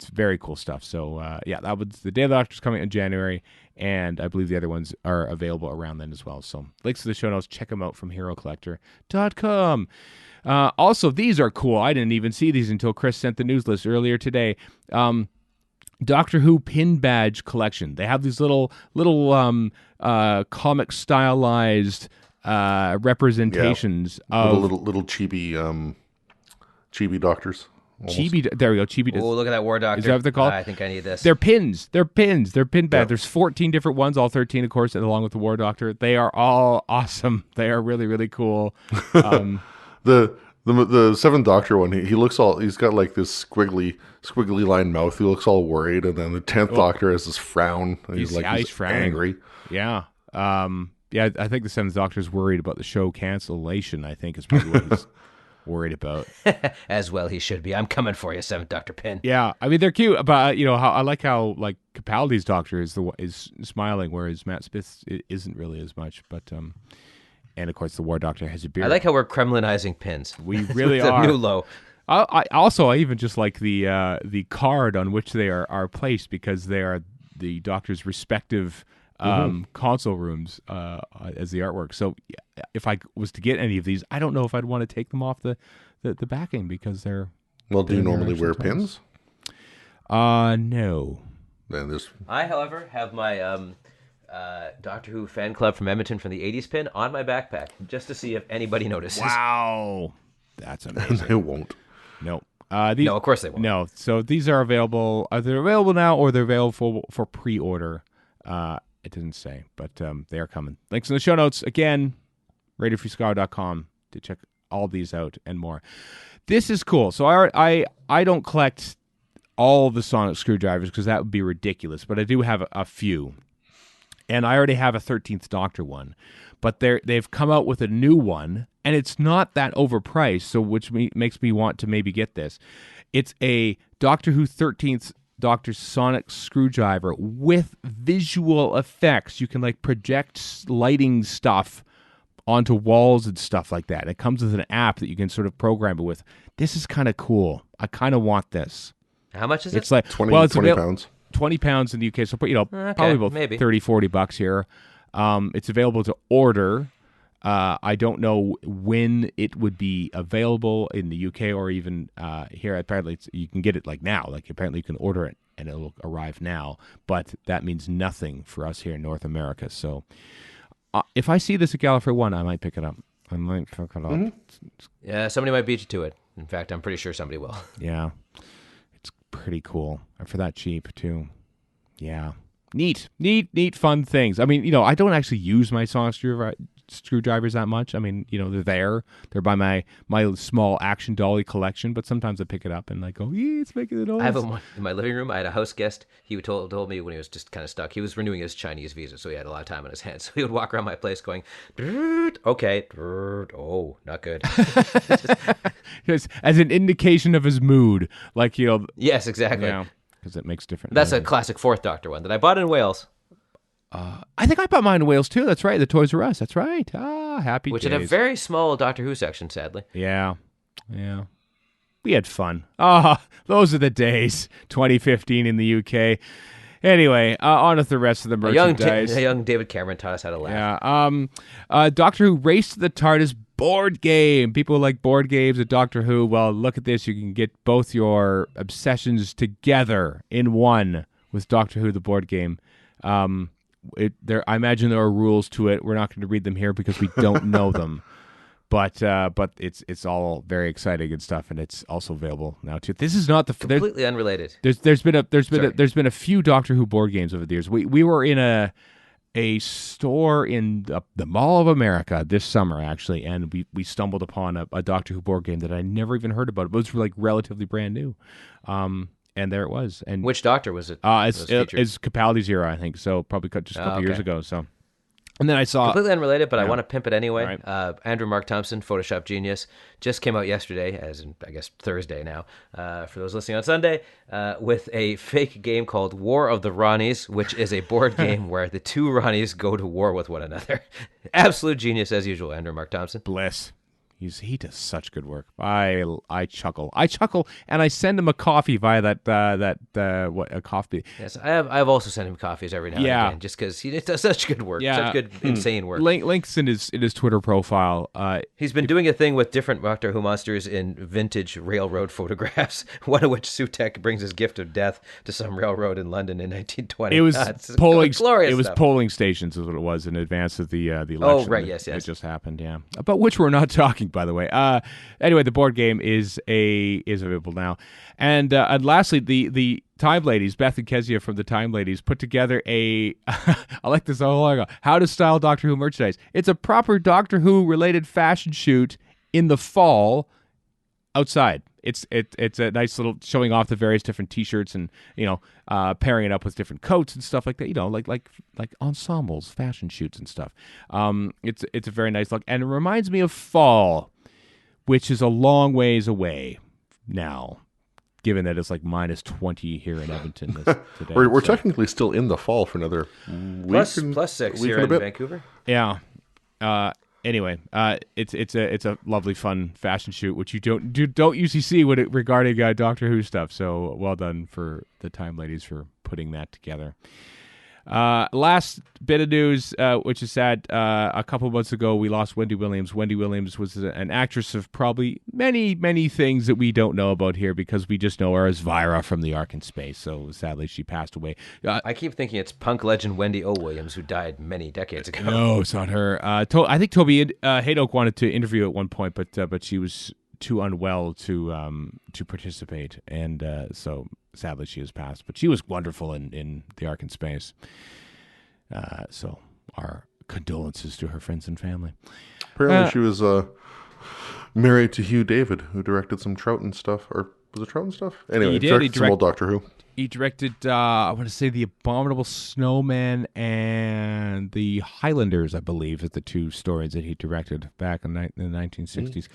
very cool stuff. So that was The Day of the Doctor's coming in January, and I believe the other ones are available around then as well. So links to the show notes. Check them out from HeroCollector.com. Also, these are cool. I didn't even see these until Chris sent the news list earlier today. Doctor Who pin badge collection. They have these little comic stylized representations of little chibi doctors. Almost. Chibi, there we go. Chibi. Oh, look at that War Doctor. Is that what they're called? I think I need this. They're pins. They're pin badge. Yeah. There's 14 different ones, all 13, of course, and along with the War Doctor. They are all awesome. They are really, really cool. The Seventh Doctor one, he looks he's got like this squiggly line mouth. He looks all worried, and then the 10th Doctor has this frown. And he's frowning. Angry. Yeah. I think the Seventh Doctor's worried about the show cancellation. I think is probably what he's worried about. As well he should be. I'm coming for you, Seventh Doctor Pin. Yeah, I mean they're cute, but I like how like Capaldi's Doctor is smiling, whereas Matt Smith's isn't really as much. But and of course the War Doctor has a beard. I like how we're Kremlinizing pins. We really are. are. New low. I even just like the card on which they are placed because they are the Doctor's respective console rooms as the artwork. So if I was to get any of these, I don't know if I'd want to take them off the backing because they're. Well, do you normally wear pins? No. Then I, however, have my Doctor Who fan club from Edmonton from the 80s pin on my backpack just to see if anybody notices. Wow. That's amazing. They won't. No. No, of course they won't. No. So these are available. Are they available now or they're available for pre-order? It didn't say, but they are coming. Links in the show notes. Again, RadioFreeScaro.com to check all these out and more. This is cool. So I don't collect all the sonic screwdrivers because that would be ridiculous, but I do have a few. And I already have a 13th Doctor one. But they've come out with a new one, and it's not that overpriced, so which makes me want to maybe get this. It's a Doctor Who 13th Doctor sonic screwdriver with visual effects. You can like project lighting stuff onto walls and stuff like that. It comes with an app that you can sort of program it with. This is kind of cool. I kind of want this. How much is it? It's like 20 pounds. 20 pounds in the UK, so okay, probably about maybe. $30-$40 here. It's available to order. I don't know when it would be available in the UK or even here. Apparently, you can get it like now. Like apparently, you can order it and it'll arrive now. But that means nothing for us here in North America. So, if I see this at Gallifrey One, I might pick it up. Mm-hmm. Yeah, somebody might beat you to it. In fact, I'm pretty sure somebody will. Yeah, it's pretty cool, and for that cheap too. Yeah. Neat, fun things. I mean, I don't actually use my sonic screwdrivers that much. I mean, they're there. They're by my small Action Dolly collection, but sometimes I pick it up and I go, yeah, it's making a noise. I have one in my living room. I had a house guest. He told me when he was just kind of stuck. He was renewing his Chinese visa, so he had a lot of time on his hands. So he would walk around my place going, okay, oh, not good. Just as an indication of his mood. Like, Yes, exactly. Yeah. Because it makes different. That's a classic Fourth Doctor one that I bought in Wales. I think I bought mine in Wales too. That's right. The Toys R Us. That's right. Happy Which days. had a very small Doctor Who section, sadly. Yeah. We had fun. Those are the days. 2015 in the UK. Anyway, on with the rest of the merchandise. A young David Cameron taught us how to laugh. Yeah. Doctor Who Race to the TARDIS board game. People like board games at Doctor Who. Well, look at this. You can get both your obsessions together in one with Doctor Who the board game. I imagine there are rules to it. We're not going to read them here because we don't know them. But it's all very exciting and stuff, and it's also available now too. This is not the completely unrelated. There's been a few Doctor Who board games over the years. We were in a store in the Mall of America this summer actually, and we stumbled upon a Doctor Who board game that I never even heard about. It was like relatively brand new, and there it was. And which Doctor was it? It's Capaldi's era, I think. So probably just a couple years ago. So. And then I saw... Completely unrelated, but I want to pimp it anyway. Right. Andrew Mark Thompson, Photoshop genius, just came out yesterday, as in, I guess, Thursday now, for those listening on Sunday, with a fake game called War of the Ronnies, which is a board game where the two Ronnies go to war with one another. Absolute genius, as usual, Andrew Mark Thompson. Bless. He does such good work. I chuckle, and I send him a coffee via a coffee. Yes, I've also sent him coffees every now and again, just because he does such good work, such good insane work. Links in his Twitter profile. He's been doing a thing with different Doctor Who monsters in vintage railroad photographs. One of which Sutek brings his gift of death to some railroad in London in 1920. It was glorious. It was stuff. Polling stations, is what it was in advance of the election. Oh right, yes. It just happened, yeah. About which we're not talking. By the way, anyway, the board game is available now, and lastly, the Time Ladies, Beth and Kezia from the Time Ladies, put together I like this a long ago, how to style Doctor Who merchandise. It's a proper Doctor Who related fashion shoot in the fall outside. It's a nice little showing off the various different T-shirts and pairing it up with different coats and stuff like that. Like ensembles, fashion shoots and stuff. It's a very nice look, and it reminds me of fall, which is a long ways away now, given that it's like -20 here in Edmonton today. We're technically still in the fall for another week plus 6 here in Vancouver. Yeah. Anyway, it's a lovely, fun fashion shoot, which you don't usually see regarding Doctor Who stuff. So well done for the Time Ladies for putting that together. Last bit of news, which is sad. A couple of months ago, we lost Wendy Williams. Wendy Williams was an actress of probably many, many things that we don't know about here because we just know her as Vira from The Ark in Space. So sadly, she passed away. I keep thinking it's punk legend Wendy O. Williams, who died many decades ago. No, it's not her. I think Toby Haydock wanted to interview at one point, but she was too unwell to participate, and so sadly she has passed. But she was wonderful in The Ark in Space. So our condolences to her friends and family. Apparently she was married to Hugh David, who directed some Troughton stuff. Or was it Troughton stuff? Anyway, he directed some old Doctor Who. He directed, I want to say, The Abominable Snowman and The Highlanders, I believe, are the two stories that he directed back in the 1960s.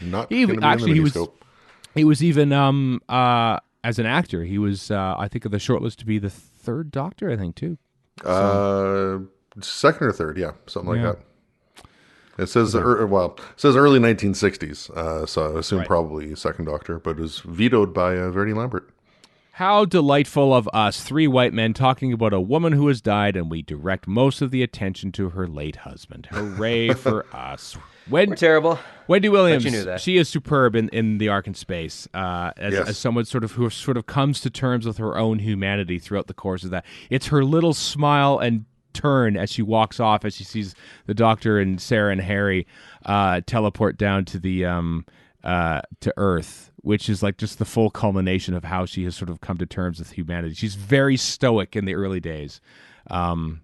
He was even as an actor. He was, I think, of the shortlist to be the third Doctor. I think too. Second or third, yeah, something like that. It says says early 1960s, so I assume probably second Doctor, but it was vetoed by Verdi Lambert. How delightful of us, three white men talking about a woman who has died, and we direct most of the attention to her late husband. Hooray for us. We're terrible. Wendy Williams, but you knew that. She is superb in The Ark in Space, as someone who comes to terms with her own humanity throughout the course of that. It's her little smile and turn as she walks off, as she sees the Doctor and Sarah and Harry teleport down to the to Earth, which is like just the full culmination of how she has sort of come to terms with humanity. She's very stoic in the early days, and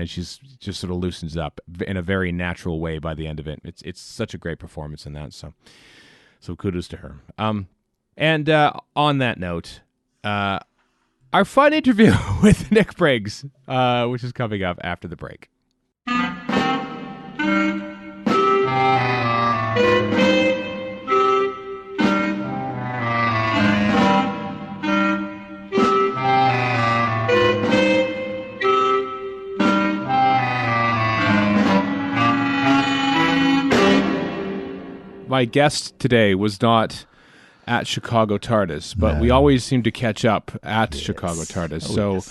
she's just sort of loosens up in a very natural way by the end of it. It's such a great performance in that. So kudos to her. And on that note, our fun interview with Nick Briggs, which is coming up after the break. My guest today was not at Chicago TARDIS, but we always seem to catch up at Chicago TARDIS.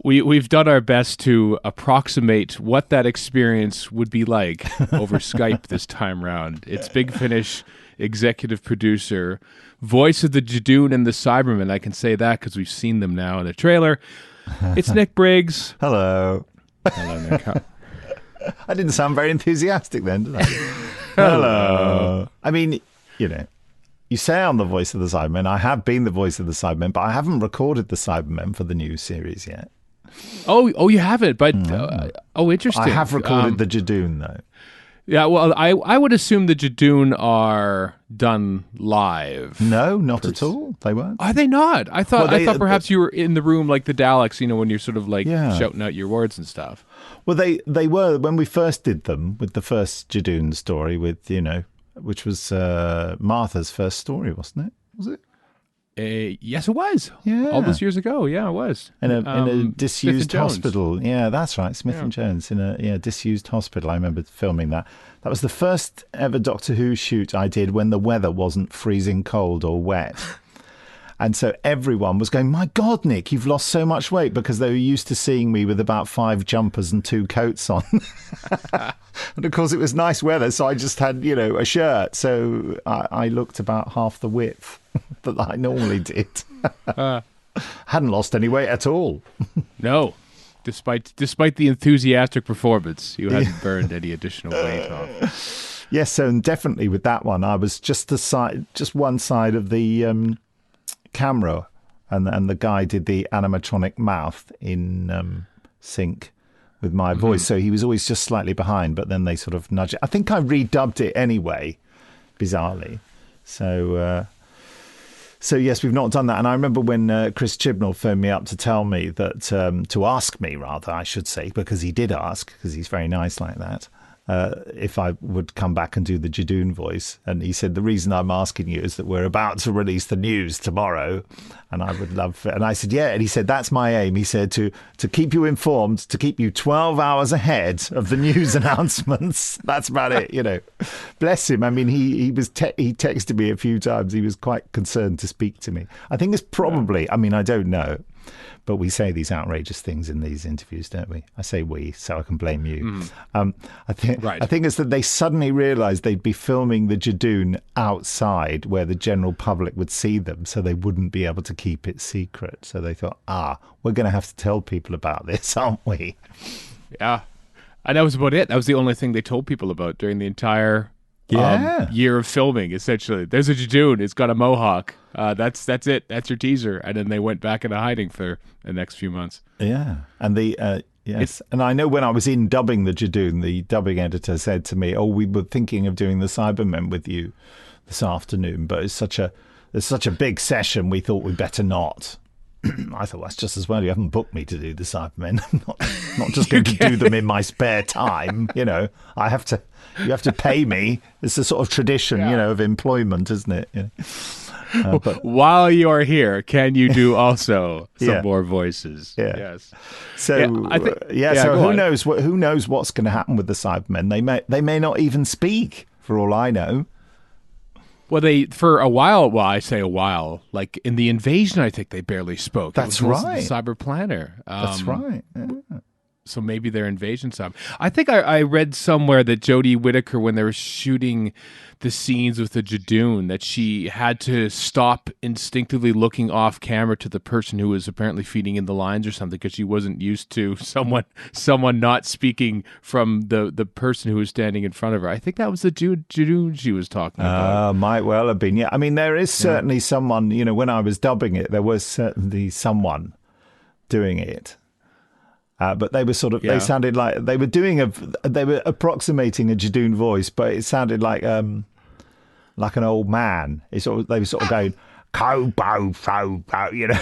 We've done our best to approximate what that experience would be like over Skype this time round. It's Big Finish executive producer, voice of the Jadoon and the Cybermen. I can say that because we've seen them now in the trailer. It's Nick Briggs. Hello. Hello, Nick. I didn't sound very enthusiastic then, did I? Hello. I mean, you say I'm the voice of the Cybermen. I have been the voice of the Cybermen, but I haven't recorded the Cybermen for the new series yet. Oh, you haven't, but interesting. I have recorded the Jadoon, though. Yeah, well, I would assume the Jadoon are done live. No, not at all. They weren't. Are they not? I thought perhaps you were in the room like the Daleks, when you're sort of like shouting out your words and stuff. Well, they were when we first did them with the first Jadoon story with which was Martha's first story, wasn't it? Was it? Yes, it was. Yeah, all those years ago. Yeah, it was in a disused hospital. Yeah, that's right, Smith and Jones in a disused hospital. I remember filming that. That was the first ever Doctor Who shoot I did when the weather wasn't freezing cold or wet. And so everyone was going, "My God, Nick, you've lost so much weight," because they were used to seeing me with about 5 jumpers and 2 coats on. And of course, it was nice weather, so I just had, a shirt. So I looked about half the width that I normally did. Hadn't lost any weight at all. No, despite the enthusiastic performance, you hadn't burned any additional weight off. Yes, so definitely with that one, I was just one side of the camera, and the guy did the animatronic mouth in sync with my voice, so he was always just slightly behind, but then they sort of nudge it. I think I redubbed it anyway, bizarrely. So yes, we've not done that. And I remember when Chris Chibnall phoned me up to tell me that, to ask me rather, I should say, because he did ask, because he's very nice like that, if I would come back and do the Jadoon voice. And he said, the reason I'm asking you is that we're about to release the news tomorrow, and I would love it. And I said, yeah. And he said, that's my aim. He said, to keep you informed, to keep you 12 hours ahead of the news announcements. That's about it, Bless him. I mean, he texted me a few times. He was quite concerned to speak to me. I think it's probably, I don't know, but we say these outrageous things in these interviews, don't we? I say we, so I can blame you. I think it's that they suddenly realised they'd be filming the Jadoon outside where the general public would see them, so they wouldn't be able to keep it secret. So they thought, we're going to have to tell people about this, aren't we? Yeah. And that was about it. That was the only thing they told people about during the entire year of filming, essentially. There's a Jadoon. It's got a mohawk. That's it. That's your teaser. And then they went back into hiding for the next few months. Yeah. And and I know when I was in dubbing the Jadoon, the dubbing editor said to me, we were thinking of doing the Cybermen with you this afternoon, but it's such a big session, we thought we'd better not. I thought, that's just as well. You haven't booked me to do the Cybermen. I'm not just going to do them in my spare time. You have to pay me. It's a sort of tradition, of employment, isn't it? But while you're here, can you do also some more voices? Yeah. Yes. So so who knows what's going to happen with the Cybermen? They may not even speak, for all I know. Well, for a while, I say a while, like in the invasion, I think they barely spoke. That's right. The Cyber Planner. That's right. Yeah. So maybe their invasion sub. I think I read somewhere that Jodie Whittaker, when they were shooting the scenes with the Jadoon, that she had to stop instinctively looking off camera to the person who was apparently feeding in the lines or something, because she wasn't used to someone not speaking from the person who was standing in front of her. I think that was the Jadoon she was talking about. Might well have been. Yeah, I mean, there is certainly someone. When I was dubbing it, there was certainly someone doing it. But they were they sounded like they were approximating a Jadoon voice, but it sounded like an old man. They were sort of going, "Kobo, fobo,"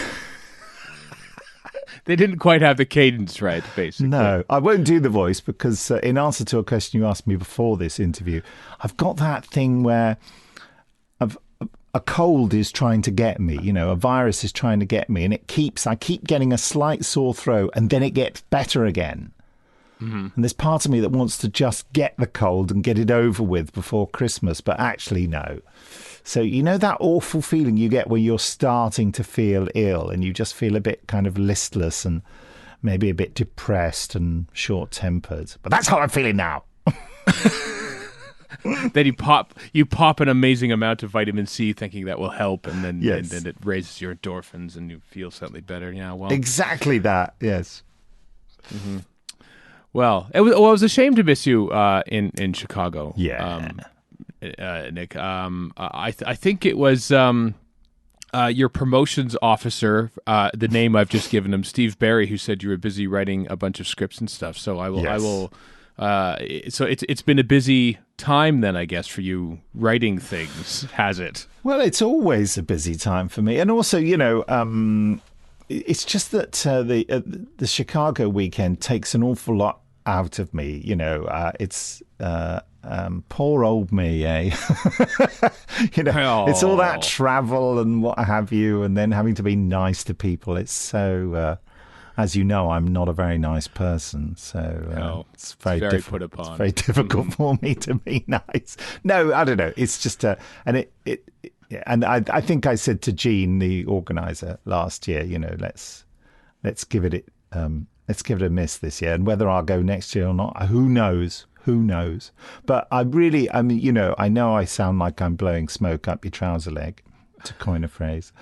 They didn't quite have the cadence right, basically. No, I won't do the voice because in answer to a question you asked me before this interview, I've got that thing where a cold is trying to get me, a virus is trying to get me, and I keep getting a slight sore throat, and then it gets better again. Mm-hmm. And there's part of me that wants to just get the cold and get it over with before Christmas, but actually no. So that awful feeling you get when you're starting to feel ill and you just feel a bit kind of listless and maybe a bit depressed and short-tempered. But that's how I'm feeling now. Then you pop an amazing amount of vitamin C, thinking that will help, and then Yes. and then it raises your endorphins, and you feel suddenly better. Yeah, well, Exactly that. Yes. well, I was ashamed to miss you in Chicago. Yeah. Nick. I think it was your promotions officer, the name I've just given him, Steve Barry, who said you were busy writing a bunch of scripts and stuff. So I Yes. will. So it's been a busy time then, I guess, for you writing things, has it? Well, it's always a busy time for me, and also, it's just that the Chicago weekend takes an awful lot out of me. It's poor old me, eh? It's all that travel and what have you, and then having to be nice to people. It's so, as you know, I'm not a very nice person, so it's very put upon. It's very difficult for me to be nice. No, I don't know. It's just and and I think I said to Jean, the organizer, last year, let's give it a miss this year, and whether I'll go next year or not, who knows? Who knows? But I know I sound like I'm blowing smoke up your trouser leg, to coin a phrase.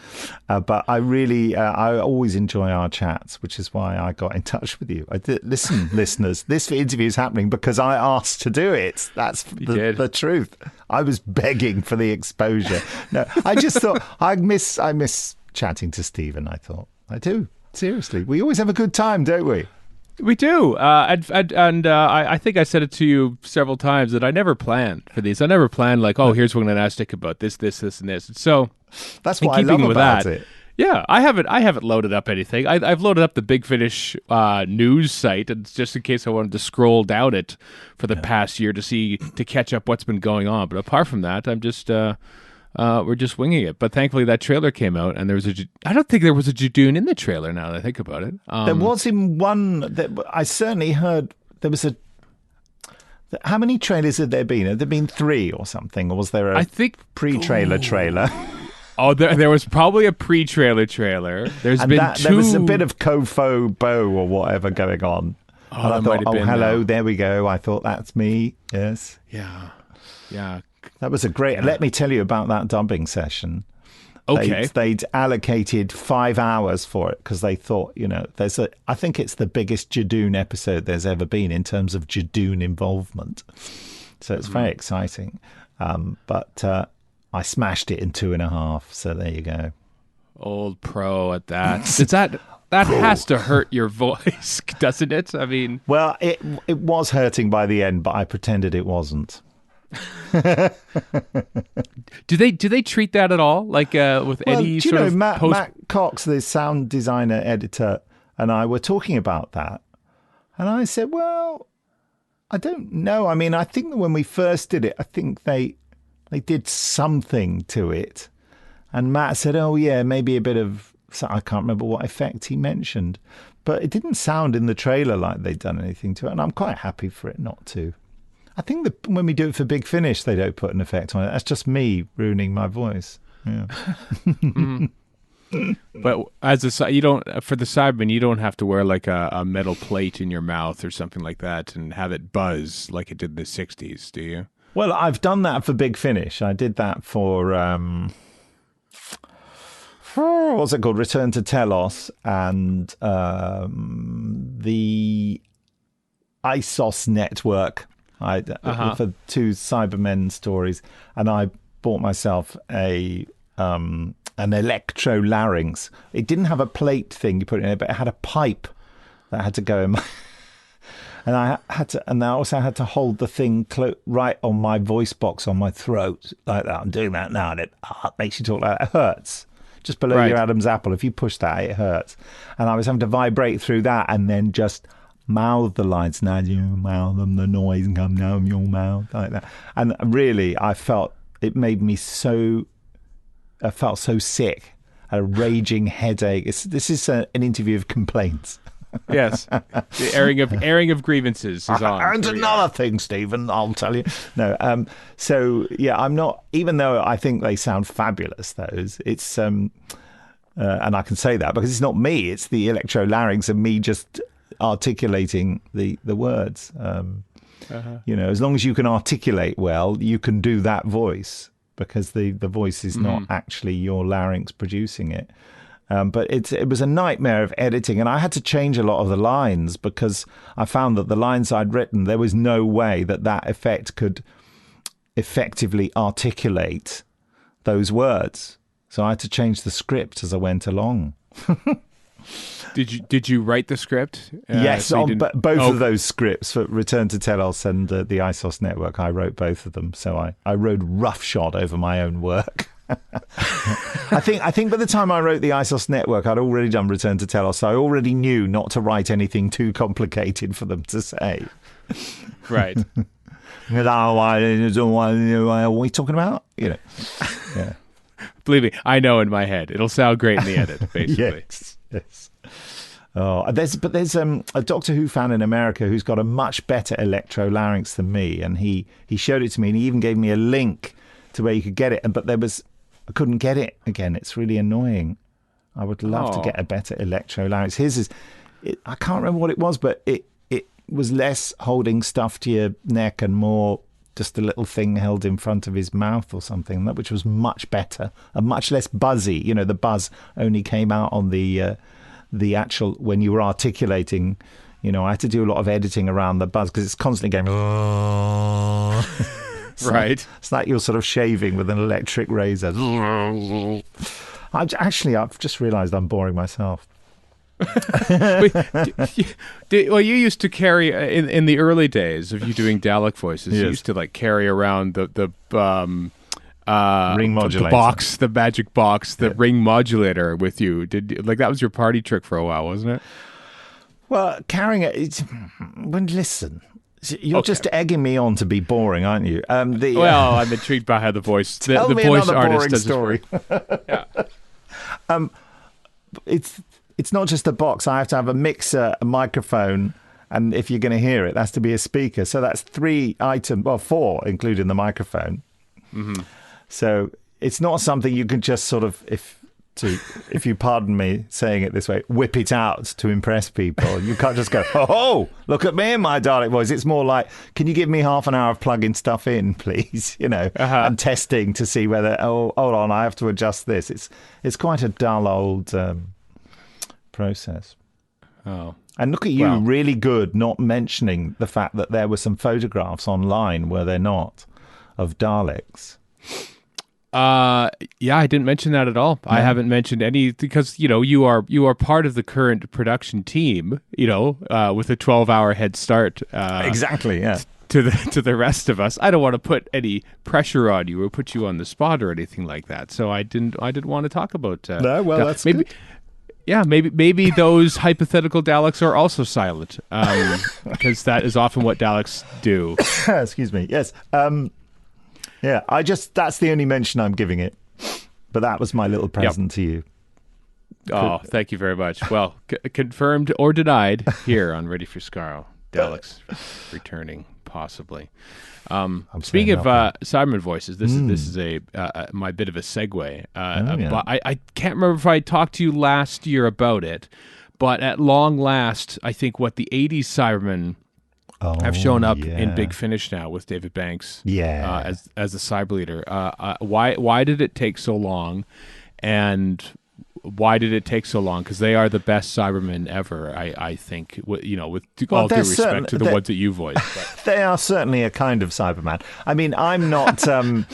But I really, I always enjoy our chats, which is why I got in touch with you. Listen, listeners, this interview is happening because I asked to do it. That's the truth. I was begging for the exposure. No, I just thought I miss chatting to Stephen. I thought I do. Seriously, we always have a good time, don't we? We do, and I think I said it to you several times that I never planned for these. I never planned like, here's what I'm going to ask Nick about this, and this. So that's what I love about it. Yeah, I haven't loaded up anything. I've loaded up the Big Finish news site, and just in case I wanted to scroll down it for the past year to catch up what's been going on. But apart from that, I'm just we're just winging it. But thankfully, that trailer came out, and I don't think there was a Jadoon in the trailer. Now that I think about it, there was in one that I certainly heard. There was a. How many trailers had there been? Had there been 3 or something, or was there a pre-trailer trailer? Oh, there was probably a pre-trailer trailer. There was a bit of Kofo Bo or whatever going on. Oh, and I thought, hello, there we go. I thought, that's me. Yes. Yeah. That was a great... Let me tell you about that dubbing session. Okay. They'd allocated 5 hours for it because they thought, I think it's the biggest Jadoon episode there's ever been in terms of Jadoon involvement. So it's very exciting. But I smashed it in 2.5. So there you go. Old pro at that. That has to hurt your voice, doesn't it? I mean... Well, it was hurting by the end, but I pretended it wasn't. Do they treat that at all? Like with any sort of Matt Cox, the sound designer editor, and I were talking about that, and I said, well, I don't know. I mean, I think that when we first did it, I think they did something to it, and Matt said, oh yeah, maybe a bit of, I can't remember what effect he mentioned, but it didn't sound in the trailer like they'd done anything to it, and I'm quite happy for it not to. I think that when we do it for Big Finish, they don't put an effect on it. That's just me ruining my voice. Yeah. But you don't, for the Cyberman, you don't have to wear like a metal plate in your mouth or something like that and have it buzz like it did in the 60s, do you? Well, I've done that for Big Finish. I did that for what's it called? Return to Telos and the ISOS network. For 2 Cybermen stories, and I bought myself an electro-larynx. It didn't have a plate thing you put in it, but it had a pipe that had to go in my... and I also had to hold the thing right on my voice box on my throat like that. I'm doing that now, and it makes you talk like that. It hurts. Just below your Adam's apple. If you push that, it hurts. And I was having to vibrate through that and then just mouth the lines. Now you mouth them, the noise and come down your mouth like that. And really, I felt it made me so. I felt so sick. A raging headache. This is an interview of complaints. Yes, the airing of grievances is on. And another thing, Stephen, I'll tell you. No, so yeah, I'm not. Even though I think they sound fabulous, those it's and I can say that because it's not me. It's the electro-larynx and me just articulating the words. As long as you can articulate well, you can do that voice, because the voice is not actually your larynx producing it. But it was a nightmare of editing, and I had to change a lot of the lines because I found that the lines I'd written, there was no way that effect could effectively articulate those words. So I had to change the script as I went along. Did you write the script? Yes, so on both of those scripts for Return to Telos and the ISOS Network. I wrote both of them, so I rode roughshod over my own work. I think by the time I wrote the ISOS Network, I'd already done Return to Telos, so I already knew not to write anything too complicated for them to say. Right. What are we talking about? Yeah. Believe me, I know in my head. It'll sound great in the edit, basically. Yes. Oh, there's a Doctor Who fan in America who's got a much better electrolarynx than me, and he showed it to me, and he even gave me a link to where you could get it, but I couldn't get it again. It's really annoying. I would love to get a better electrolarynx. His is, I can't remember what it was, but it was less holding stuff to your neck and more just a little thing held in front of his mouth or something, which was much better and much less buzzy. The buzz only came out on the actual, when you were articulating. I had to do a lot of editing around the buzz because it's constantly going. Right. It's like you're sort of shaving with an electric razor. I've just realised I'm boring myself. Well, you used to carry in the early days of you doing Dalek voices. Yes. You used to carry around the ring modulator, the box, the magic box, the ring modulator with you. That was your party trick for a while, wasn't it? Well, carrying it. Listen, you're just egging me on to be boring, aren't you? I'm intrigued by how the voice, the voice artist does story. Yeah. It's not just a box. I have to have a mixer, a microphone, and if you're going to hear it, there has to be a speaker. So that's 3 items, well, 4, including the microphone. Mm-hmm. So it's not something you can just sort of, if you pardon me saying it this way, whip it out to impress people. You can't just go, oh, look at me and my Dalek voice. It's more like, can you give me half an hour of plugging stuff in, please? And testing to see whether, hold on, I have to adjust this. It's quite a dull old process. Oh. And look at you, really good not mentioning the fact that there were some photographs online, were there not, of Daleks? I didn't mention that at all. No. I haven't mentioned any because you are part of the current production team. With a 12-hour head start. Exactly. Yeah. To the rest of us, I don't want to put any pressure on you or put you on the spot or anything like that. So I didn't want to talk about. No, well, that's maybe. Good. Yeah, maybe those hypothetical Daleks are also silent, because that is often what Daleks do. Excuse me. Yes. That's the only mention I'm giving it. But that was my little present to you. Oh, thank you very much. Well, confirmed or denied here on Ready for Skaro. Daleks returning, possibly. Speaking of Cyberman voices, this is a my bit of a segue. But I can't remember if I talked to you last year about it, but at long last, I think what the 80s Cybermen have shown up in Big Finish now with David Banks as the Cyber leader. Why did it take so long? And why did it take so long? Because they are the best Cybermen ever, I think. With all due respect to the ones that you voiced. But. They are certainly a kind of Cyberman. I mean, I'm not, I'm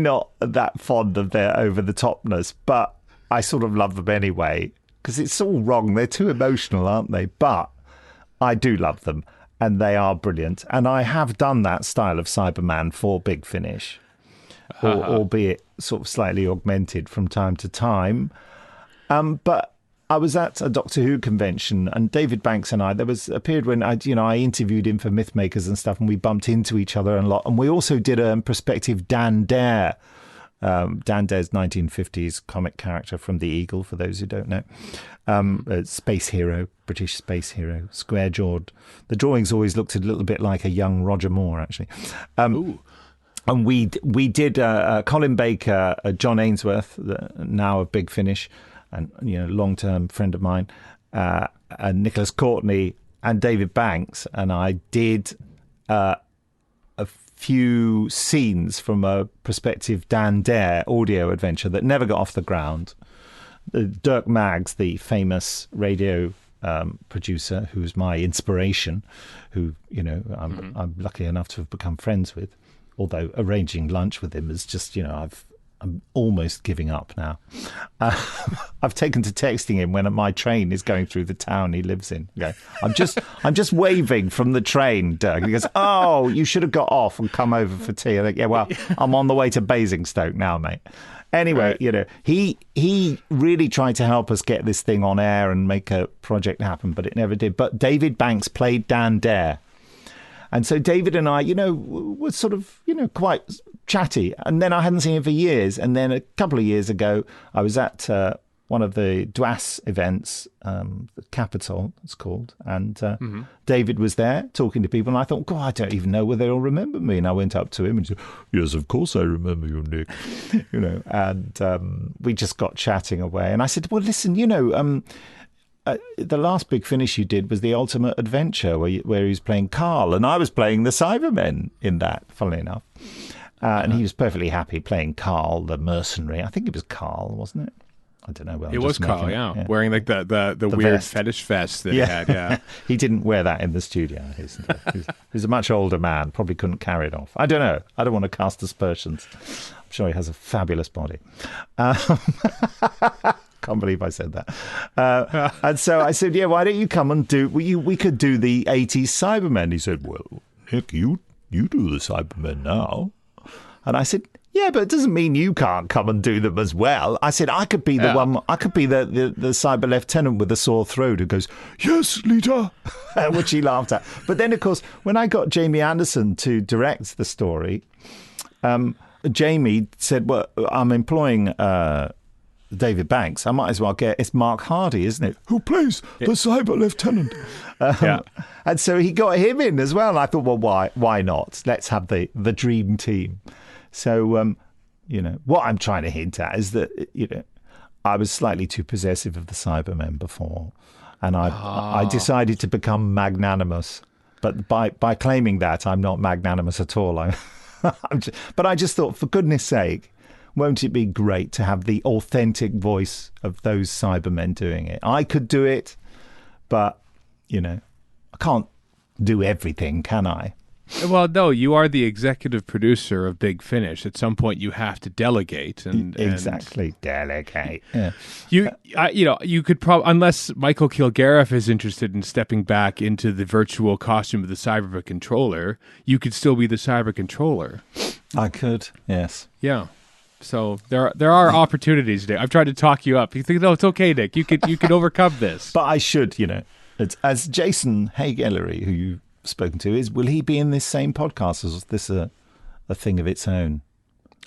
not that fond of their over the topness, but I sort of love them anyway because it's all wrong. They're too emotional, aren't they? But I do love them, and they are brilliant. And I have done that style of Cyberman for Big Finish. Albeit sort of slightly augmented from time to time. But I was at a Doctor Who convention, and David Banks and I, there was a period when I interviewed him for Mythmakers and stuff, and we bumped into each other a lot. And we also did a prospective Dan Dare. Dan Dare's 1950s comic character from The Eagle, for those who don't know. Space hero, British space hero, square-jawed. The drawings always looked a little bit like a young Roger Moore, actually. Ooh. And we did Colin Baker, John Ainsworth, now of Big Finish, and long-term friend of mine, and Nicholas Courtney and David Banks, and I did a few scenes from a prospective Dan Dare audio adventure that never got off the ground. Dirk Maggs, the famous radio producer, who's my inspiration, who, I'm lucky enough to have become friends with, although arranging lunch with him is just, I'm almost giving up now. I've taken to texting him when my train is going through the town he lives in. Okay. I'm just waving from the train, Dirk. He goes, "Oh, you should have got off and come over for tea." I'm like, "Yeah, well, I'm on the way to Basingstoke now, mate." Anyway, Right. He really tried to help us get this thing on air and make a project happen, but it never did. But David Banks played Dan Dare. And so David and I, were sort of, quite chatty. And then I hadn't seen him for years. And then a couple of years ago, I was at one of the DWAS events, the Capitol, it's called. And David was there talking to people. And I thought, God, I don't even know whether they'll remember me. And I went up to him and said, "Yes, of course I remember you, Nick." And we just got chatting away. And I said, "Well, listen, the last Big Finish you did was the Ultimate Adventure, where he was playing Carl, and I was playing the Cybermen in that, funnily enough. And he was perfectly happy playing Carl, the mercenary. I think it was Carl, wasn't it? I don't know. Well, It was Carl, yeah. Wearing like the weird vest. fetish vest that he had, yeah. He didn't wear that in the studio. He's a much older man, probably couldn't carry it off. I don't know. I don't want to cast aspersions. I'm sure he has a fabulous body. Can't believe I said that. And so I said, "Yeah, why don't you come and we could do the 80s Cybermen." He said, "Well, Nick, you do the Cybermen now." And I said, "Yeah, but it doesn't mean you can't come and do them as well." I said, "I could be the one. I could be the cyber lieutenant with a sore throat who goes, 'Yes, leader,'" which he laughed at. But then, of course, when I got Jamie Anderson to direct the story, Jamie said, "Well, I'm employing David Banks. I might as well get, it's Mark Hardy, isn't it? Who plays the cyber lieutenant?" And so he got him in as well. And I thought, well, why not? Let's have the dream team. So, what I'm trying to hint at is that, I was slightly too possessive of the Cybermen before. And I decided to become magnanimous. But by claiming that, I'm not magnanimous at all. But I just thought, for goodness sake, won't it be great to have the authentic voice of those Cybermen doing it? I could do it, but, I can't do everything, can I? Well, no, you are the executive producer of Big Finish. At some point, you have to delegate, and Exactly, delegate. Yeah. you could probably, unless Michael Kilgariff is interested in stepping back into the virtual costume of the Cyber Controller, you could still be the Cyber Controller. I could, yes. Yeah. So there are opportunities there. I've tried to talk you up. You think, no, it's okay, Nick. You could overcome this. But I should, it's, as Jason Haig-Ellery, who you've spoken to, will he be in this same podcast, or is this a thing of its own?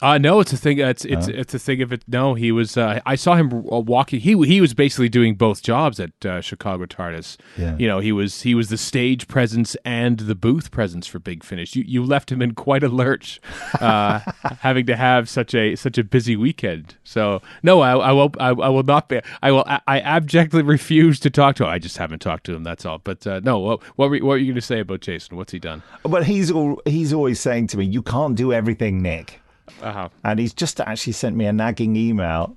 No, it's a thing. It's a thing of it. No, he was. I saw him walking. He was basically doing both jobs at Chicago TARDIS. Yeah. He was the stage presence and the booth presence for Big Finish. You left him in quite a lurch, having to have such a busy weekend. So no, I will not be. I abjectly refuse to talk to him. I just haven't talked to him. That's all. But no, what were you going to say about Jason? What's he done? Well, he's always saying to me, "You can't do everything, Nick." And he's just actually sent me a nagging email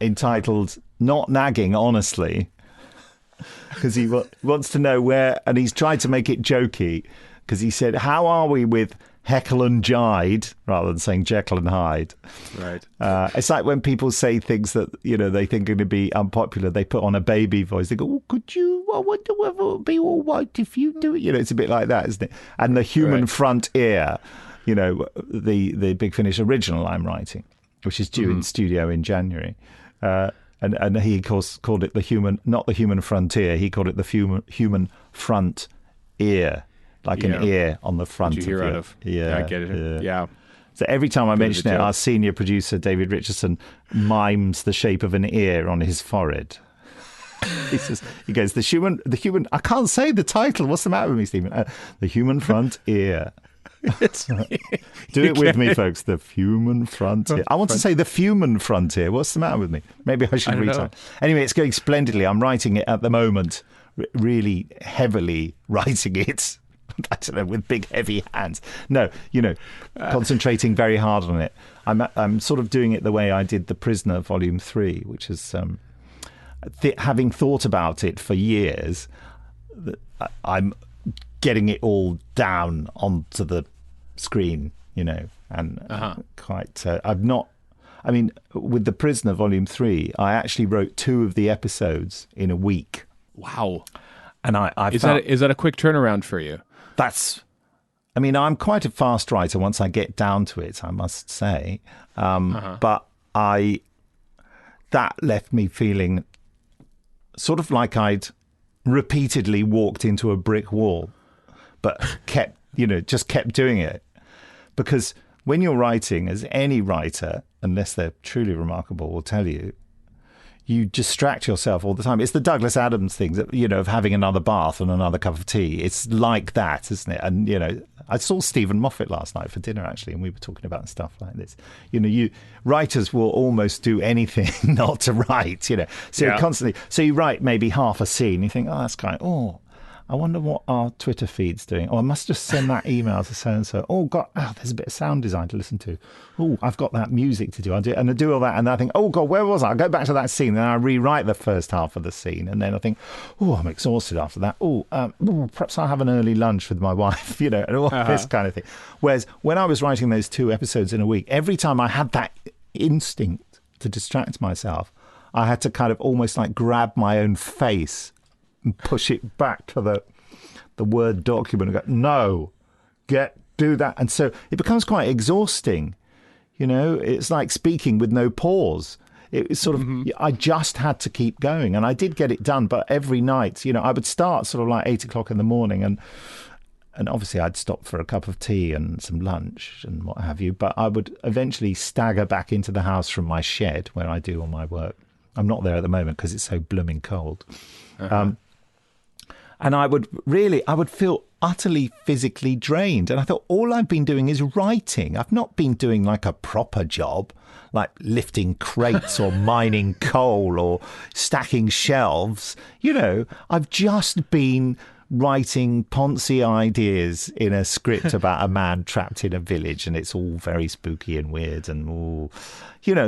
entitled "Not Nagging, Honestly," because he wants to know where, and he's tried to make it jokey, because he said, "How are we with Heckle and Jide," rather than saying Jekyll and Hyde. Right. It's like when people say things that, they think are going to be unpopular, they put on a baby voice. They go, "Oh, I wonder whether it would be all right if you do it." It's a bit like that, isn't it? And the human front ear, the Big Finish original I'm writing, which is due in studio in January. And he, of course, called it not the human frontier, he called it the human front ear, like an ear on the front Did you of hear your... out of? Yeah, I get it. Yeah. So every time I mention it, joke. our senior producer, David Richardson, mimes the shape of an ear on his forehead. He goes, the human, I can't say the title. What's the matter with me, Stephen? The human front ear. Do it with me, folks. The human frontier. I want to say the human frontier. What's the matter with me? Maybe I should retire. Anyway, it's going splendidly. I'm writing it at the moment, really heavily writing it. I don't know, with big heavy hands. No, concentrating very hard on it. I'm sort of doing it the way I did The Prisoner Volume 3, which is having thought about it for years, I'm getting it all down onto the screen, and quite. I've not. I mean, with The Prisoner Volume 3, I actually wrote 2 of the episodes in a week. Wow. And is that a quick turnaround for you? I'm quite a fast writer once I get down to it, I must say. But that left me feeling sort of like I'd repeatedly walked into a brick wall, but just kept doing it. Because when you're writing, as any writer, unless they're truly remarkable, will tell you, you distract yourself all the time. It's the Douglas Adams thing, of having another bath and another cup of tea. It's like that, isn't it? And, I saw Stephen Moffat last night for dinner, actually, and we were talking about stuff like this. Writers will almost do anything not to write, So constantly, so you write maybe half a scene, you think, that's kind of, I wonder what our Twitter feed's doing. I must just send that email to so-and-so. God, there's a bit of sound design to listen to. I've got that music to do. I do all that, and I think, God, where was I? I go back to that scene, and I rewrite the first half of the scene, and then I think, I'm exhausted after that. Perhaps I'll have an early lunch with my wife, and all this kind of thing. Whereas when I was writing those 2 episodes in a week, every time I had that instinct to distract myself, I had to kind of almost like grab my own face and push it back to the Word document and go, no, do that. And so it becomes quite exhausting. It's like speaking with no pause. It's sort of, I just had to keep going. And I did get it done. But every night, I would start sort of like 8 o'clock in the morning. And obviously I'd stop for a cup of tea and some lunch and what have you. But I would eventually stagger back into the house from my shed where I do all my work. I'm not there at the moment because it's so blooming cold. And I would feel utterly physically drained. And I thought, all I've been doing is writing. I've not been doing like a proper job, like lifting crates or mining coal or stacking shelves. I've just been writing poncy ideas in a script about a man trapped in a village, and it's all very spooky and weird. And,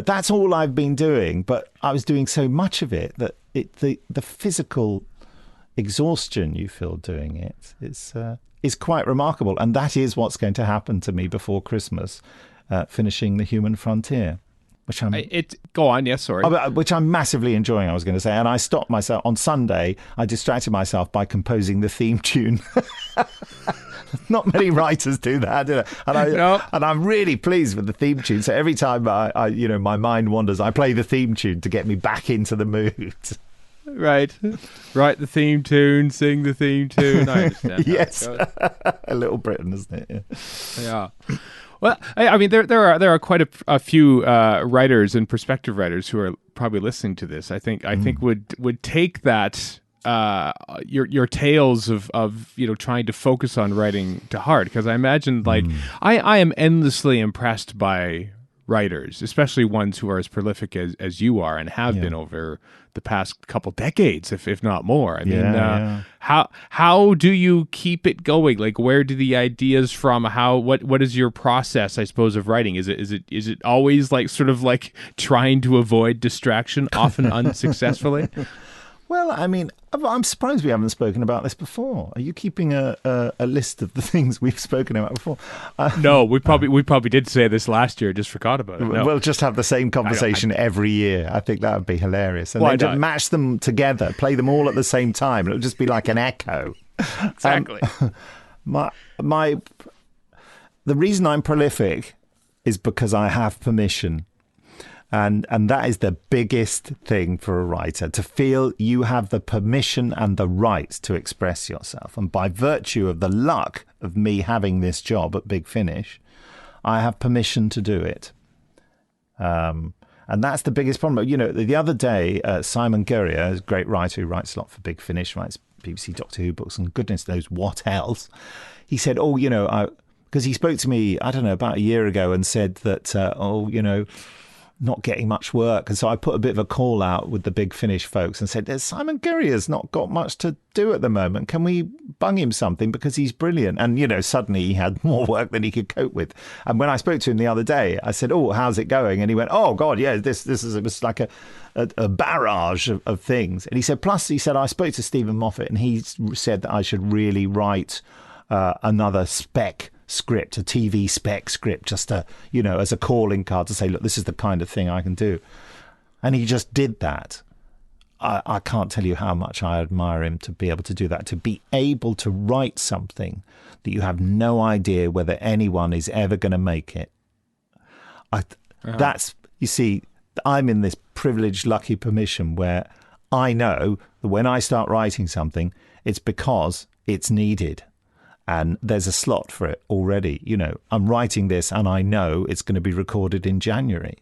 that's all I've been doing. But I was doing so much of it that the physical exhaustion you feel doing it is quite remarkable, and that is what's going to happen to me before Christmas, finishing The Human Frontier, which which I'm massively enjoying. I was going to say, and I stopped myself on Sunday. I distracted myself by composing the theme tune. Not many writers do that, do they? And I'm really pleased with the theme tune. So every time I my mind wanders, I play the theme tune to get me back into the mood. Right. Write the theme tune, sing the theme tune. I understand. Yes. A Little Britain, isn't it? Yeah. Well, I mean, there are quite a few writers and prospective writers who are probably listening to this. I think would take that your tales of trying to focus on writing to heart, because I imagine I am endlessly impressed by writers, especially ones who are as prolific as you are and have been over the past couple decades, if not more. I mean, how do you keep it going? Like, where do the ideas from? What is your process, I suppose, of writing? Is it always like sort of like trying to avoid distraction, often unsuccessfully? Well, I mean, I'm surprised we haven't spoken about this before. Are you keeping a list of the things we've spoken about before? No, we probably did say this last year, just forgot about it. No. We'll just have the same conversation every year. I think that would be hilarious. And then just match them together, play them all at the same time. It'll just be like an echo. Exactly. The reason I'm prolific is because I have permission. And that is the biggest thing for a writer, to feel you have the permission and the right to express yourself. And by virtue of the luck of me having this job at Big Finish, I have permission to do it. And that's the biggest problem. The other day, Simon Guerrier, a great writer who writes a lot for Big Finish, writes BBC Doctor Who books and goodness knows what else. He said, because he spoke to me, I don't know, about a year ago and said that, not getting much work. And so I put a bit of a call out with the Big Finish folks and said, there's Simon Guerrier's not got much to do at the moment. Can we bung him something because he's brilliant? And, suddenly he had more work than he could cope with. And when I spoke to him the other day, I said, oh, how's it going? And he went, oh, God, yeah, it was like a barrage of things. And he said, I spoke to Stephen Moffat and he said that I should really write another spec script, a TV spec script, just to, as a calling card to say, look, this is the kind of thing I can do. And he just did that. I can't tell you how much I admire him to be able to do that, to be able to write something that you have no idea whether anyone is ever going to make it. That's, you see, I'm in this privileged, lucky position where I know that when I start writing something, it's because it's needed. And there's a slot for it already. I'm writing this and I know it's going to be recorded in January.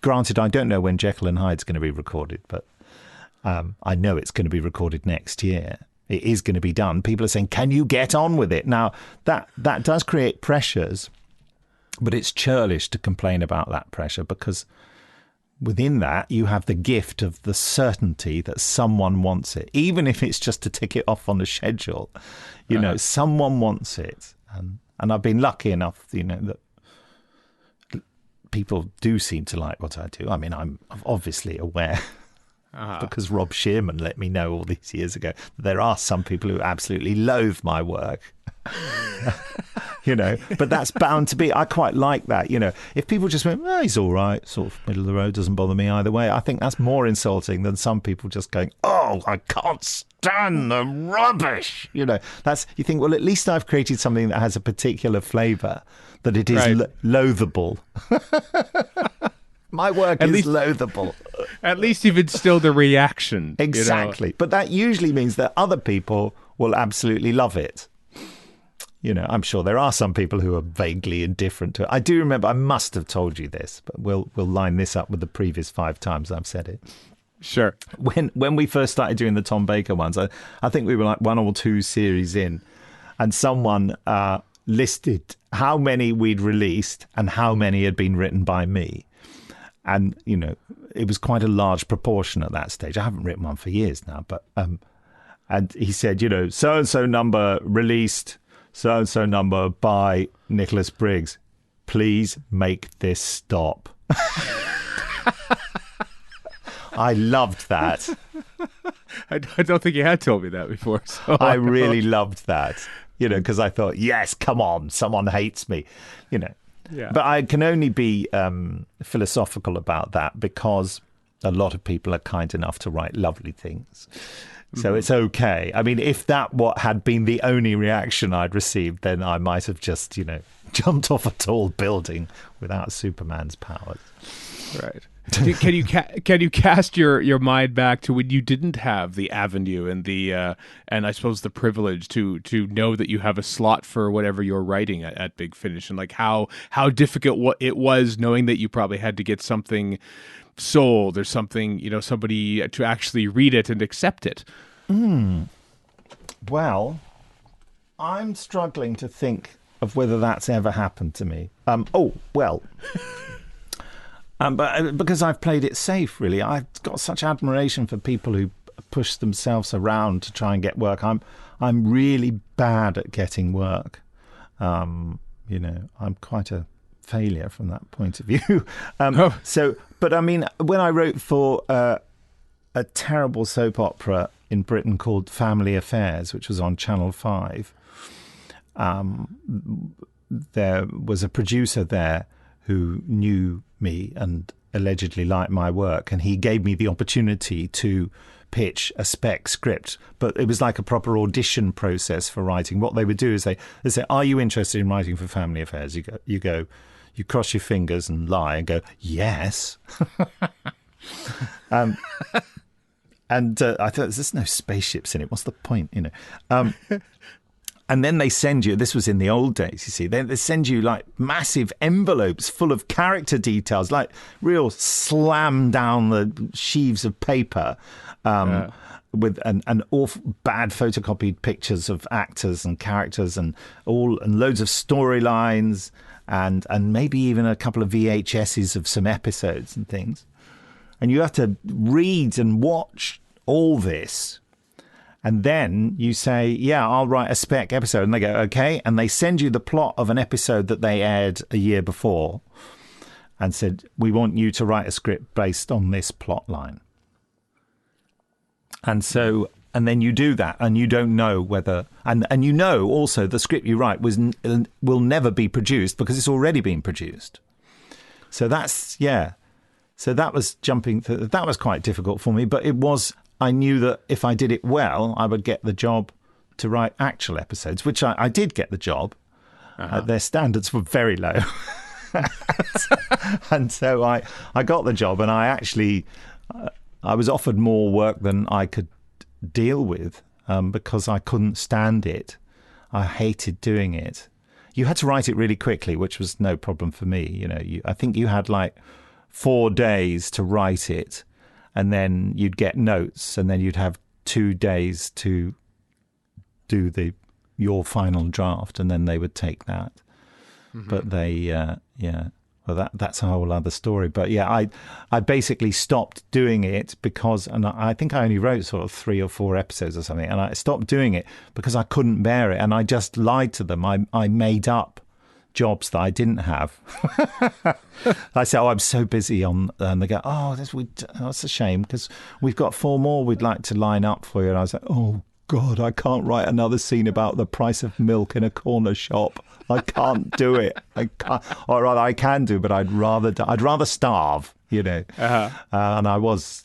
Granted, I don't know when Jekyll and Hyde's going to be recorded, but I know it's going to be recorded next year. It is going to be done. People are saying, can you get on with it? Now, that does create pressures, but it's churlish to complain about that pressure because within that, you have the gift of the certainty that someone wants it, even if it's just to tick it off on the schedule. Someone wants it. And I've been lucky enough, that people do seem to like what I do. I mean, I'm obviously aware because Rob Shearman let me know all these years ago that there are some people who absolutely loathe my work. But that's bound to be. I quite like that. If people just went, he's all right, sort of middle of the road, doesn't bother me either way, I think that's more insulting than some people just going, oh, I can't stand the rubbish. That's, you think, well, at least I've created something that has a particular flavour, that it is loathable. My work is loathable. At least you've instilled a reaction. Exactly. But that usually means that other people will absolutely love it. I'm sure there are some people who are vaguely indifferent to it. I do remember, I must have told you this, but we'll line this up with the previous 5 times I've said it. Sure. When we first started doing the Tom Baker ones, I think we were like 1 or 2 series in, and someone listed how many we'd released and how many had been written by me. And, it was quite a large proportion at that stage. I haven't written one for years now, but and he said, so-and-so number released, so-and-so number by Nicholas Briggs. Please make this stop. I loved that. I don't think you had told me that before. So I really loved that, because I thought, yes, come on, someone hates me, Yeah. But I can only be philosophical about that because a lot of people are kind enough to write lovely things. So it's okay. I mean, if that had been the only reaction I'd received, then I might have just, jumped off a tall building without Superman's powers. Right. Can you cast your mind back to when you didn't have the avenue and the and I suppose the privilege to know that you have a slot for whatever you're writing at Big Finish, and like how difficult it was knowing that you probably had to get something sold or something, somebody to actually read it and accept it? Well, I'm struggling to think of whether that's ever happened to me. But because I've played it safe, really. I've got such admiration for people who push themselves around to try and get work. I'm really bad at getting work. I'm quite a failure from that point of view. But I mean, when I wrote for a terrible soap opera in Britain called Family Affairs, which was on Channel 5, there was a producer there who knew me and allegedly liked my work, and he gave me the opportunity to pitch a spec script, but it was like a proper audition process for writing. What they would do is they say, are you interested in writing for Family Affairs? You cross your fingers and lie and go, yes. And I thought, there's no spaceships in it. What's the point, And then they send you, this was in the old days, you see, they send you like massive envelopes full of character details, like real slam down the sheaves of paper with an awful bad photocopied pictures of actors and characters and loads of storylines. and maybe even a couple of VHSs of some episodes and things. And you have to read and watch all this. And then you say, yeah, I'll write a spec episode. And they go, okay. And they send you the plot of an episode that they aired a year before and said, we want you to write a script based on this plot line. And so, and then you do that and you don't know whether, and you know also the script you write will never be produced because it's already been produced. So that's, yeah. So that was that was quite difficult for me, but I knew that if I did it well, I would get the job to write actual episodes, which I did get the job. Their standards were very low. And so I got the job, and I was offered more work than I could deal with because I couldn't stand it. I hated doing it. You had to write it really quickly, which was no problem for me. You know, I think you had like 4 days to write it, and then you'd get notes, and then you'd have 2 days to do your final draft, and then they would take that. Mm-hmm. But they, well, that's a whole other story. But yeah, I basically stopped doing it because, and I think I only wrote sort of 3 or 4 episodes or something, and I stopped doing it because I couldn't bear it, and I just lied to them. I made up jobs that I didn't have. I said, I'm so busy and they go, that's a shame because we've got 4 more we'd like to line up for you. And I was like, oh God, I can't write another scene about the price of milk in a corner shop. I can't do it. I can't, or rather I can do, but I'd rather starve, you know. And I was,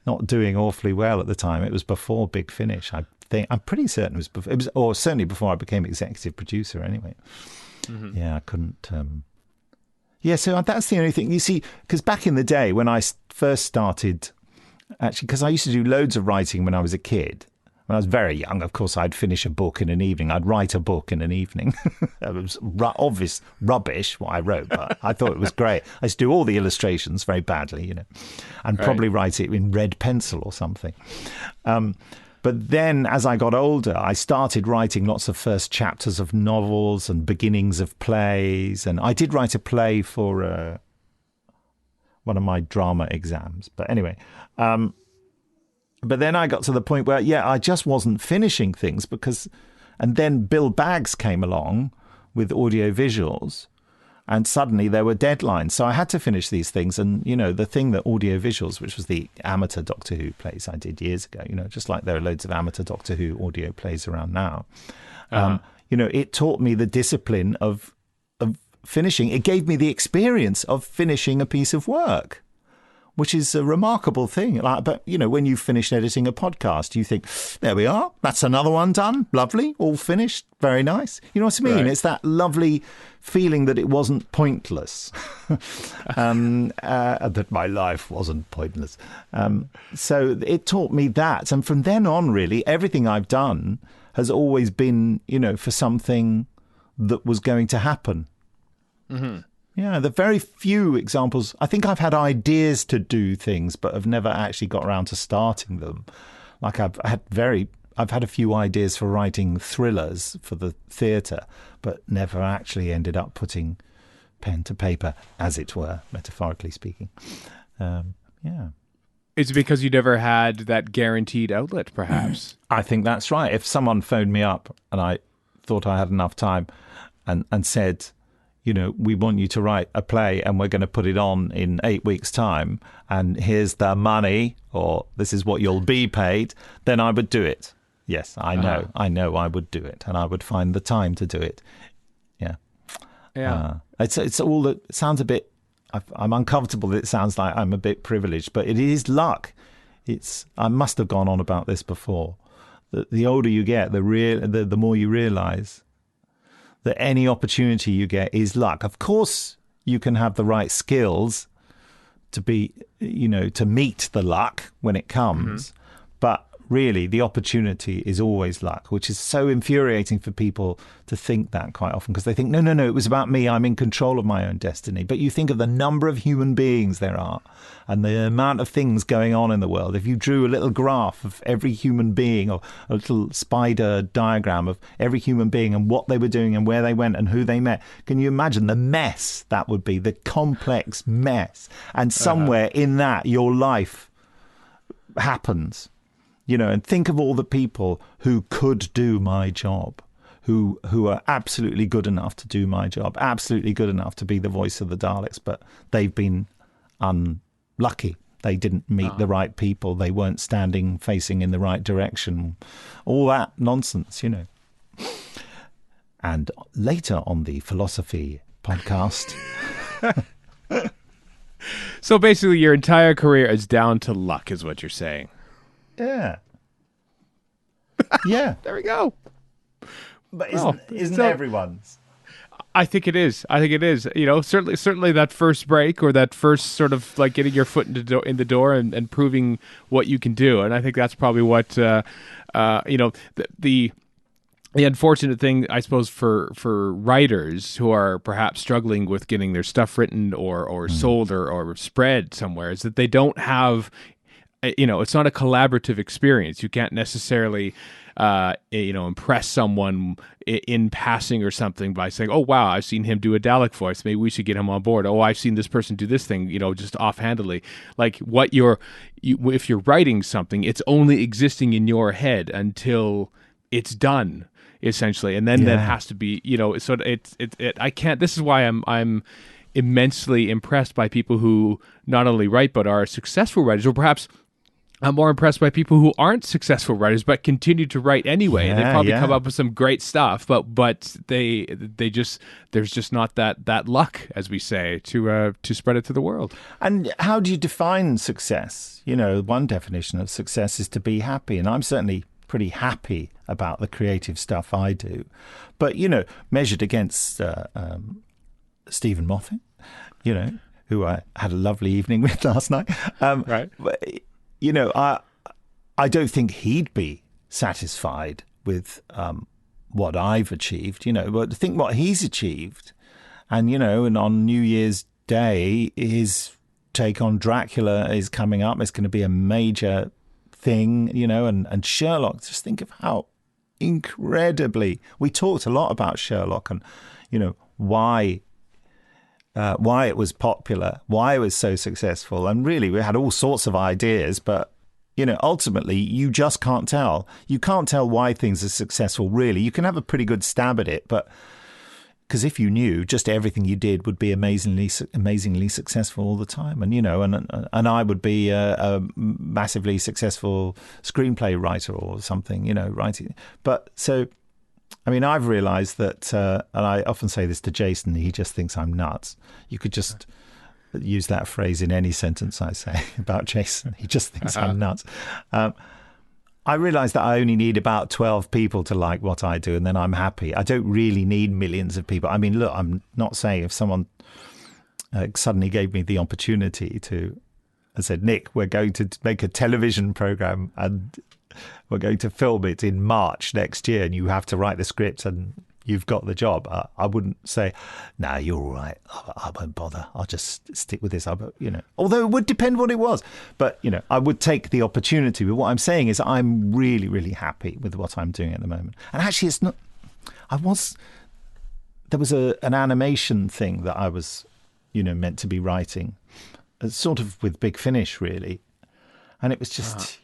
not doing awfully well at the time. It was before Big Finish. I'm pretty certain it was before, or certainly before I became executive producer anyway. Mm-hmm. Yeah, I couldn't. So that's the only thing. You see, because back in the day when I first started, actually, because I used to do loads of writing when I was a kid. When I was very young, of course, I'd finish a book in an evening. I'd write a book in an evening. It was obvious rubbish what I wrote, but I thought it was great. I used to do all the illustrations very badly, you know, and probably write it in red pencil or something. But then as I got older, I started writing lots of first chapters of novels and beginnings of plays. And I did write a play for one of my drama exams. But anyway, but then I got to the point where, I just wasn't finishing things and then Bill Baggs came along with audio visuals. And suddenly there were deadlines. So I had to finish these things. And, you know, the thing that audio visuals, which was the amateur Doctor Who plays I did years ago, you know, just like there are loads of amateur Doctor Who audio plays around now. You know, it taught me the discipline of finishing. It gave me the experience of finishing a piece of work, which is a remarkable thing. But, you know, when you finish editing a podcast, you think, there we are. That's another one done. Lovely. All finished. Very nice. You know what I mean? Right. It's that lovely feeling that it wasn't pointless, that my life wasn't pointless. So it taught me that. And from then on, really, everything I've done has always been, you know, for something that was going to happen. Mm-hmm. Yeah, the very few examples. I think I've had ideas to do things, but have never actually got around to starting them. Like I've had a few ideas for writing thrillers for the theatre, but never actually ended up putting pen to paper, as it were, metaphorically speaking. It's because you never had that guaranteed outlet, perhaps. I think that's right. If someone phoned me up and I thought I had enough time and said, you know, we want you to write a play and we're going to put it on in 8 weeks' time and here's the money, or this is what you'll be paid, then I would do it. Yes, I know I would do it, and I would find the time to do it. Yeah. It's all that it sounds a bit, I'm uncomfortable that it sounds like I'm a bit privileged, but it is luck. I must have gone on about this before. The older you get, the more you realise that any opportunity you get is luck. Of course, you can have the right skills to be, you know, to meet the luck when it comes. Mm-hmm. But really, the opportunity is always luck, which is so infuriating for people to think that quite often, because they think, no, it was about me. I'm in control of my own destiny. But you think of the number of human beings there are and the amount of things going on in the world. If you drew a little graph of every human being, or a little spider diagram of every human being and what they were doing and where they went and who they met, can you imagine the mess that would be, the complex mess? And somewhere in that, your life happens. And think of all the people who could do my job, who are absolutely good enough to do my job, absolutely good enough to be the voice of the Daleks, but they've been unlucky. They didn't meet the right people. They weren't facing in the right direction. All that nonsense, And later on the philosophy podcast. So basically, your entire career is down to luck, is what you're saying. Yeah. Yeah. There we go. But isn't everyone's? I think it is. Certainly that first break, or that first sort of like getting your foot in the door and proving what you can do. And I think that's probably what, the unfortunate thing, I suppose, for writers who are perhaps struggling with getting their stuff written or sold or spread somewhere, is that they don't have, it's not a collaborative experience. You can't necessarily, impress someone in passing or something by saying, oh, wow, I've seen him do a Dalek voice. Maybe we should get him on board. Oh, I've seen this person do this thing, just offhandedly. Like if you're writing something, it's only existing in your head until it's done, essentially. And then that has to be, so I can't, this is why I'm immensely impressed by people who not only write, but are successful writers, or perhaps I'm more impressed by people who aren't successful writers but continue to write anyway. They probably come up with some great stuff, but they just, there's just not that luck, as we say, to spread it to the world. And how do you define success? One definition of success is to be happy, and I'm certainly pretty happy about the creative stuff I do. But measured against Stephen Moffat, who I had a lovely evening with last night. Right. I don't think he'd be satisfied with what I've achieved, but think what he's achieved. And, and on New Year's Day, his take on Dracula is coming up. It's going to be a major thing, and Sherlock, just think of how incredibly, we talked a lot about Sherlock and, why it was popular, why it was so successful. And really, we had all sorts of ideas, but, ultimately, you just can't tell. You can't tell why things are successful, really. You can have a pretty good stab at it, but because if you knew, just everything you did would be amazingly successful all the time. And, and I would be a massively successful screenplay writer or something, writing. But so, I've realized that, and I often say this to Jason, he just thinks I'm nuts. You could just use that phrase in any sentence I say about Jason. He just thinks I'm nuts. I realize that I only need about 12 people to like what I do, and then I'm happy. I don't really need millions of people. Look, I'm not saying if someone suddenly gave me the opportunity to, and said, Nick, we're going to make a television program and we're going to film it in March next year, and you have to write the script and you've got the job. I wouldn't say, no, you're all right. I won't bother. I'll just stick with this. Although it would depend what it was. But, I would take the opportunity. But what I'm saying is I'm really, really happy with what I'm doing at the moment. And actually, it's not... There was an animation thing that I was, meant to be writing, sort of with Big Finish, really. And it was just,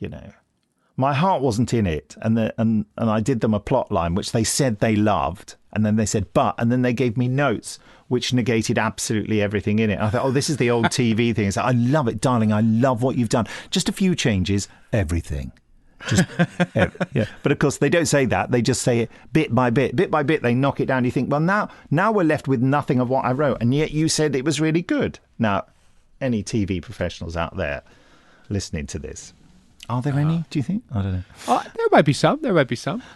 my heart wasn't in it, and I did them a plot line which they said they loved, and then they said and then they gave me notes which negated absolutely everything in it. I thought, this is the old TV thing. It's like, I love it, darling. I love what you've done. Just a few changes, everything. Just yeah. But of course they don't say that. They just say it bit by bit. Bit by bit, they knock it down. You think, well, now we're left with nothing of what I wrote, and yet you said it was really good. Now, any TV professionals out there listening to this, are there any, do you think? I don't know. There might be some.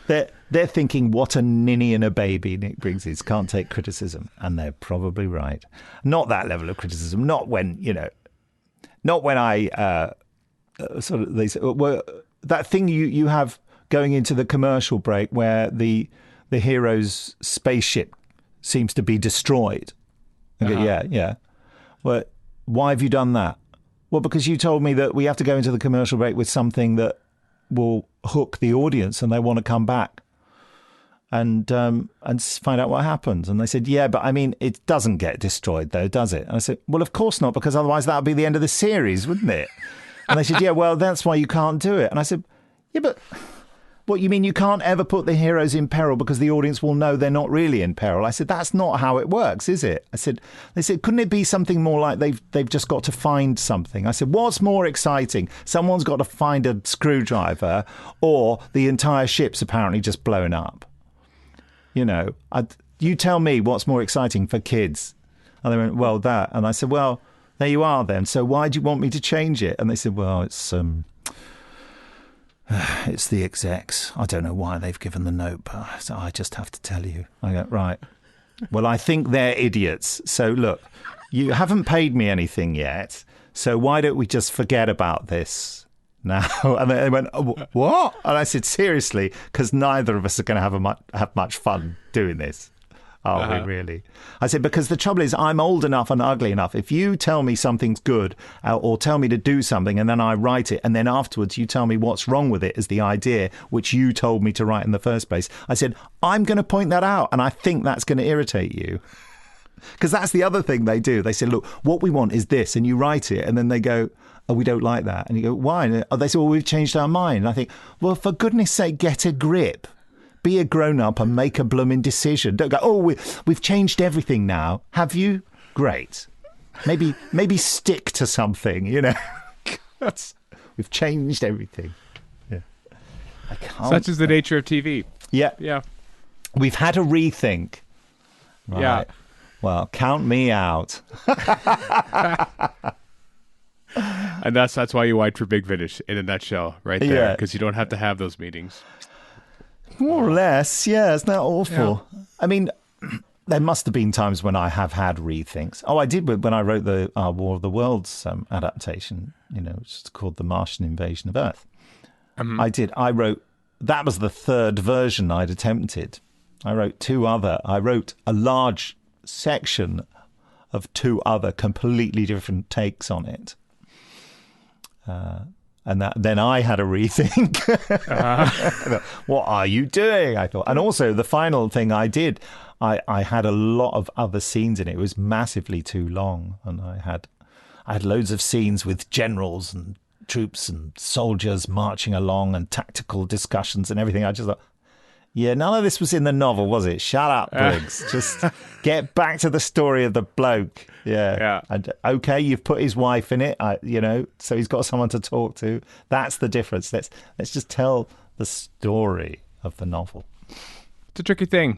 They're thinking, what a ninny and a baby Nick Briggs is. Can't take criticism. And they're probably right. Not that level of criticism. Not when I sort of they said, well, that thing you have going into the commercial break where the hero's spaceship seems to be destroyed. Okay, yeah. Well, why have you done that? Well, because you told me that we have to go into the commercial break with something that will hook the audience and they want to come back and find out what happens. And they said, yeah, but I mean, it doesn't get destroyed though, does it? And I said, well, of course not, because otherwise that would be the end of the series, wouldn't it? And they said, yeah, well, that's why you can't do it. And I said, yeah, but what, you mean you can't ever put the heroes in peril because the audience will know they're not really in peril? I said, that's not how it works, is it? They said, couldn't it be something more like they've just got to find something? I said, what's more exciting? Someone's got to find a screwdriver, or the entire ship's apparently just blown up. You know, you tell me what's more exciting for kids. And they went, well, that. And I said, well, there you are then. So why do you want me to change it? And they said, well, it's the execs. I don't know why they've given the note, but I just have to tell you. I go, right. Well, I think they're idiots. So look, you haven't paid me anything yet. So why don't we just forget about this now? And they went, oh, what? And I said, seriously, because neither of us are going to have much fun doing this. Are we really? I said, because the trouble is I'm old enough and ugly enough. If you tell me something's good or tell me to do something and then I write it and then afterwards you tell me what's wrong with it as the idea which you told me to write in the first place, I said, I'm going to point that out and I think that's going to irritate you. Because that's the other thing they do. They say, look, what we want is this, and you write it and then they go, oh, we don't like that. And you go, why? And they say, well, we've changed our mind. And I think, well, for goodness sake, get a grip. Be a grown-up and make a blooming decision. Don't go, oh, we've changed everything now. Have you? Great. Maybe stick to something, you know. We've changed everything. Yeah. I can't. Such is the nature of TV. Yeah. Yeah. We've had a rethink. Right. Yeah. Well, count me out. And that's why you white for Big Finish in a nutshell, right there. Yeah. Because you don't have to have those meetings. More or less, yeah. It's not awful. Yeah. I mean, there must have been times when I have had rethinks. Oh, I did when I wrote the War of the Worlds adaptation, you know, which is called The Martian Invasion of Earth. Mm-hmm. I wrote, that was the third version I'd attempted. I wrote a large section of two other completely different takes on it. And then I had a rethink. What are you doing? I thought. And also the final thing I did, I had a lot of other scenes in it. It was massively too long. And I had loads of scenes with generals and troops and soldiers marching along and tactical discussions and everything. I just thought, yeah, none of this was in the novel, was it? Shut up, Briggs. Just get back to the story of the bloke. Yeah. And okay, you've put his wife in it, you know, so he's got someone to talk to. That's the difference. Let's just tell the story of the novel. It's a tricky thing,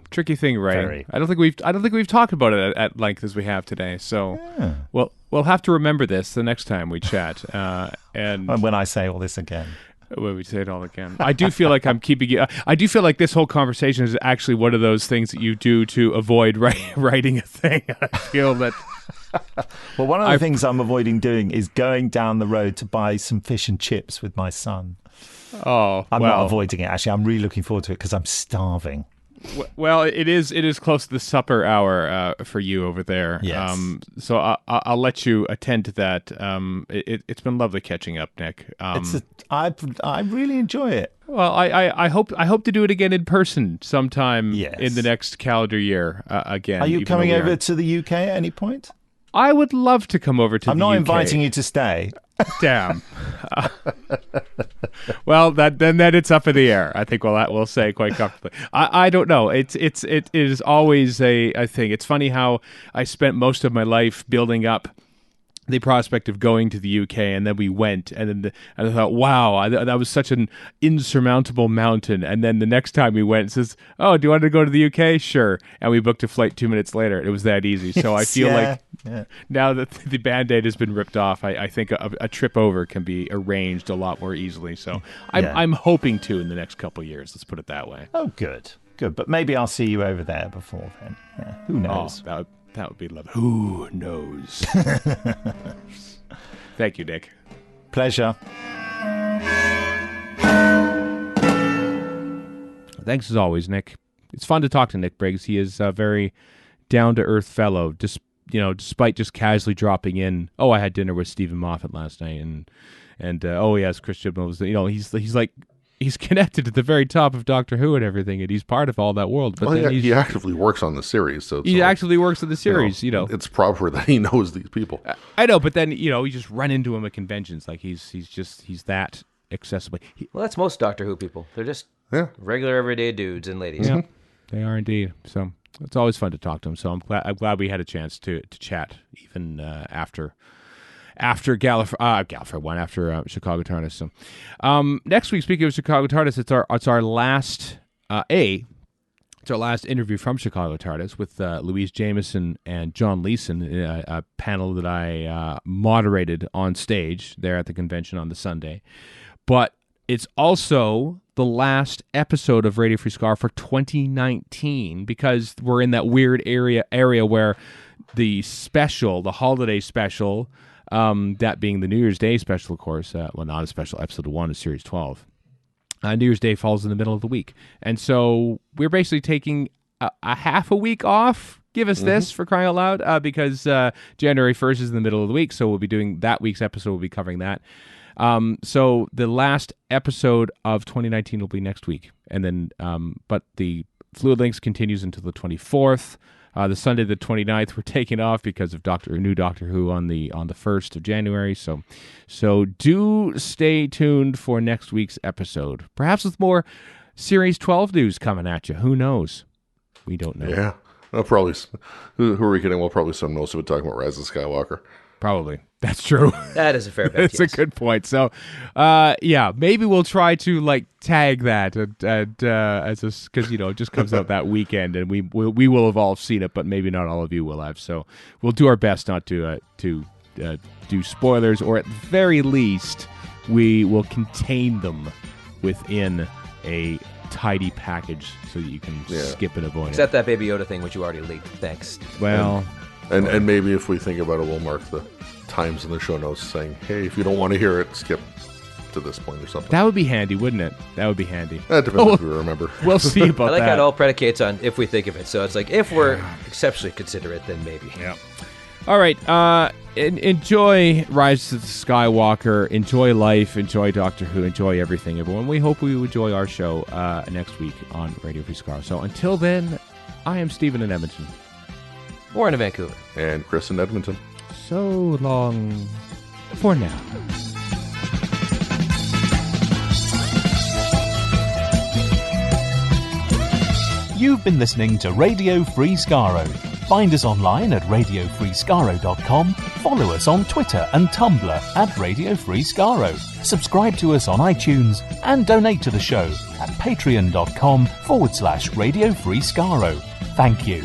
writing. Very. I don't think we've talked about it at length as we have today. So, Yeah. we'll have to remember this the next time we chat. And when I say all this again. when we say it all again, I do feel like I'm keeping you. I do feel like this whole conversation is actually one of those things that you do to avoid writing a thing. I feel that. Well, one of the things I'm avoiding doing is going down the road to buy some fish and chips with my son. Oh, I'm not avoiding it. Actually, I'm really looking forward to it because I'm starving. Well, it is close to the supper hour for you over there. Yes. So I'll let you attend to that. It's been lovely catching up, Nick. I really enjoy it. Well, I hope to do it again in person sometime in the next calendar year again. Are you coming over to the UK at any point? I would love to come over to the UK. I'm not inviting you to stay. Damn. Well, then it's up in the air. I think we'll say quite comfortably. I don't know. It is always a thing. It's funny how I spent most of my life building up the prospect of going to the UK, and then we went, and I thought, wow, that was such an insurmountable mountain. And then the next time we went, it says, oh, do you want to go to the UK? Sure. And we booked a flight 2 minutes later. It was that easy. So I feel like now that the Band-Aid has been ripped off, I think a trip over can be arranged a lot more easily. So I'm hoping to in the next couple of years. Let's put it that way. Oh, good. But maybe I'll see you over there before then. Yeah, who knows? Oh, that would be lovely. Who knows? Thank you, Nick. Pleasure. thanks as always, Nick. It's fun to talk to Nick Briggs. He is a very down-to-earth fellow, despite just casually dropping in. Oh, I had dinner with Stephen Moffat last night, and oh yes, Chris Chibnall was. He's like. He's connected to the very top of Doctor Who and everything, and he's part of all that world. But then he actively works on the series, so he actively works on the series. It's proper that he knows these people. I know, but then you just run into him at conventions. Like he's that accessible. Well, that's most Doctor Who people. They're just regular everyday dudes and ladies. Yeah, they are indeed. So it's always fun to talk to him. So I'm glad we had a chance to chat even after Gallifrey one, after Chicago TARDIS. So next week, speaking of Chicago TARDIS, it's our last it's our last interview from Chicago TARDIS with Louise Jameson and John Leeson, a panel that I moderated on stage there at the convention on the Sunday. But it's also the last episode of Radio Free Skaro for 2019, because we're in that weird area where the holiday special, that being the New Year's Day special, of course, not a special, episode 1 of Series 12. New Year's Day falls in the middle of the week. And so we're basically taking a half a week off. Give us this, for crying out loud, because January 1st is in the middle of the week, so we'll be doing that week's episode. We'll be covering that. So the last episode of 2019 will be next week. And then, but the Fluid Links continues until the 24th. The Sunday, the 29th, we're taking off because of new Doctor Who on the 1st of January. So do stay tuned for next week's episode. Perhaps with more Series 12 news coming at you. Who knows? We don't know. Yeah. Probably. Who are we kidding? Well, probably some most of it talking about Rise of Skywalker. Probably. That's true. That is a fair bet. That's a good point. So, maybe we'll try to tag that because it just comes out that weekend, and we will have all seen it, but maybe not all of you will have. So we'll do our best not to do spoilers, or at the very least, we will contain them within a tidy package so that you can skip and avoid Except that Baby Yoda thing, which you already leaked. Thanks. Well. And maybe if we think about it, we'll mark the times in the show notes saying, hey, if you don't want to hear it, skip to this point or something. That would be handy, wouldn't it? That would be handy. That depends if we remember. We'll see about that. I like how it all predicates on if we think of it. So it's like, if we're exceptionally considerate, then maybe. Yeah. All right. Enjoy Rise of the Skywalker. Enjoy life. Enjoy Doctor Who. Enjoy everything, everyone. We hope you enjoy our show next week on Radio Free Skaro. So until then, I am Stephen in Edmonton. Warren in Vancouver. And Chris in Edmonton. So long for now. You've been listening to Radio Free Skaro. Find us online at radiofreeskaro.com. Follow us on Twitter and Tumblr at Radio Free Skaro. Subscribe to us on iTunes and donate to the show at patreon.com/Radio Free Skaro. Thank you.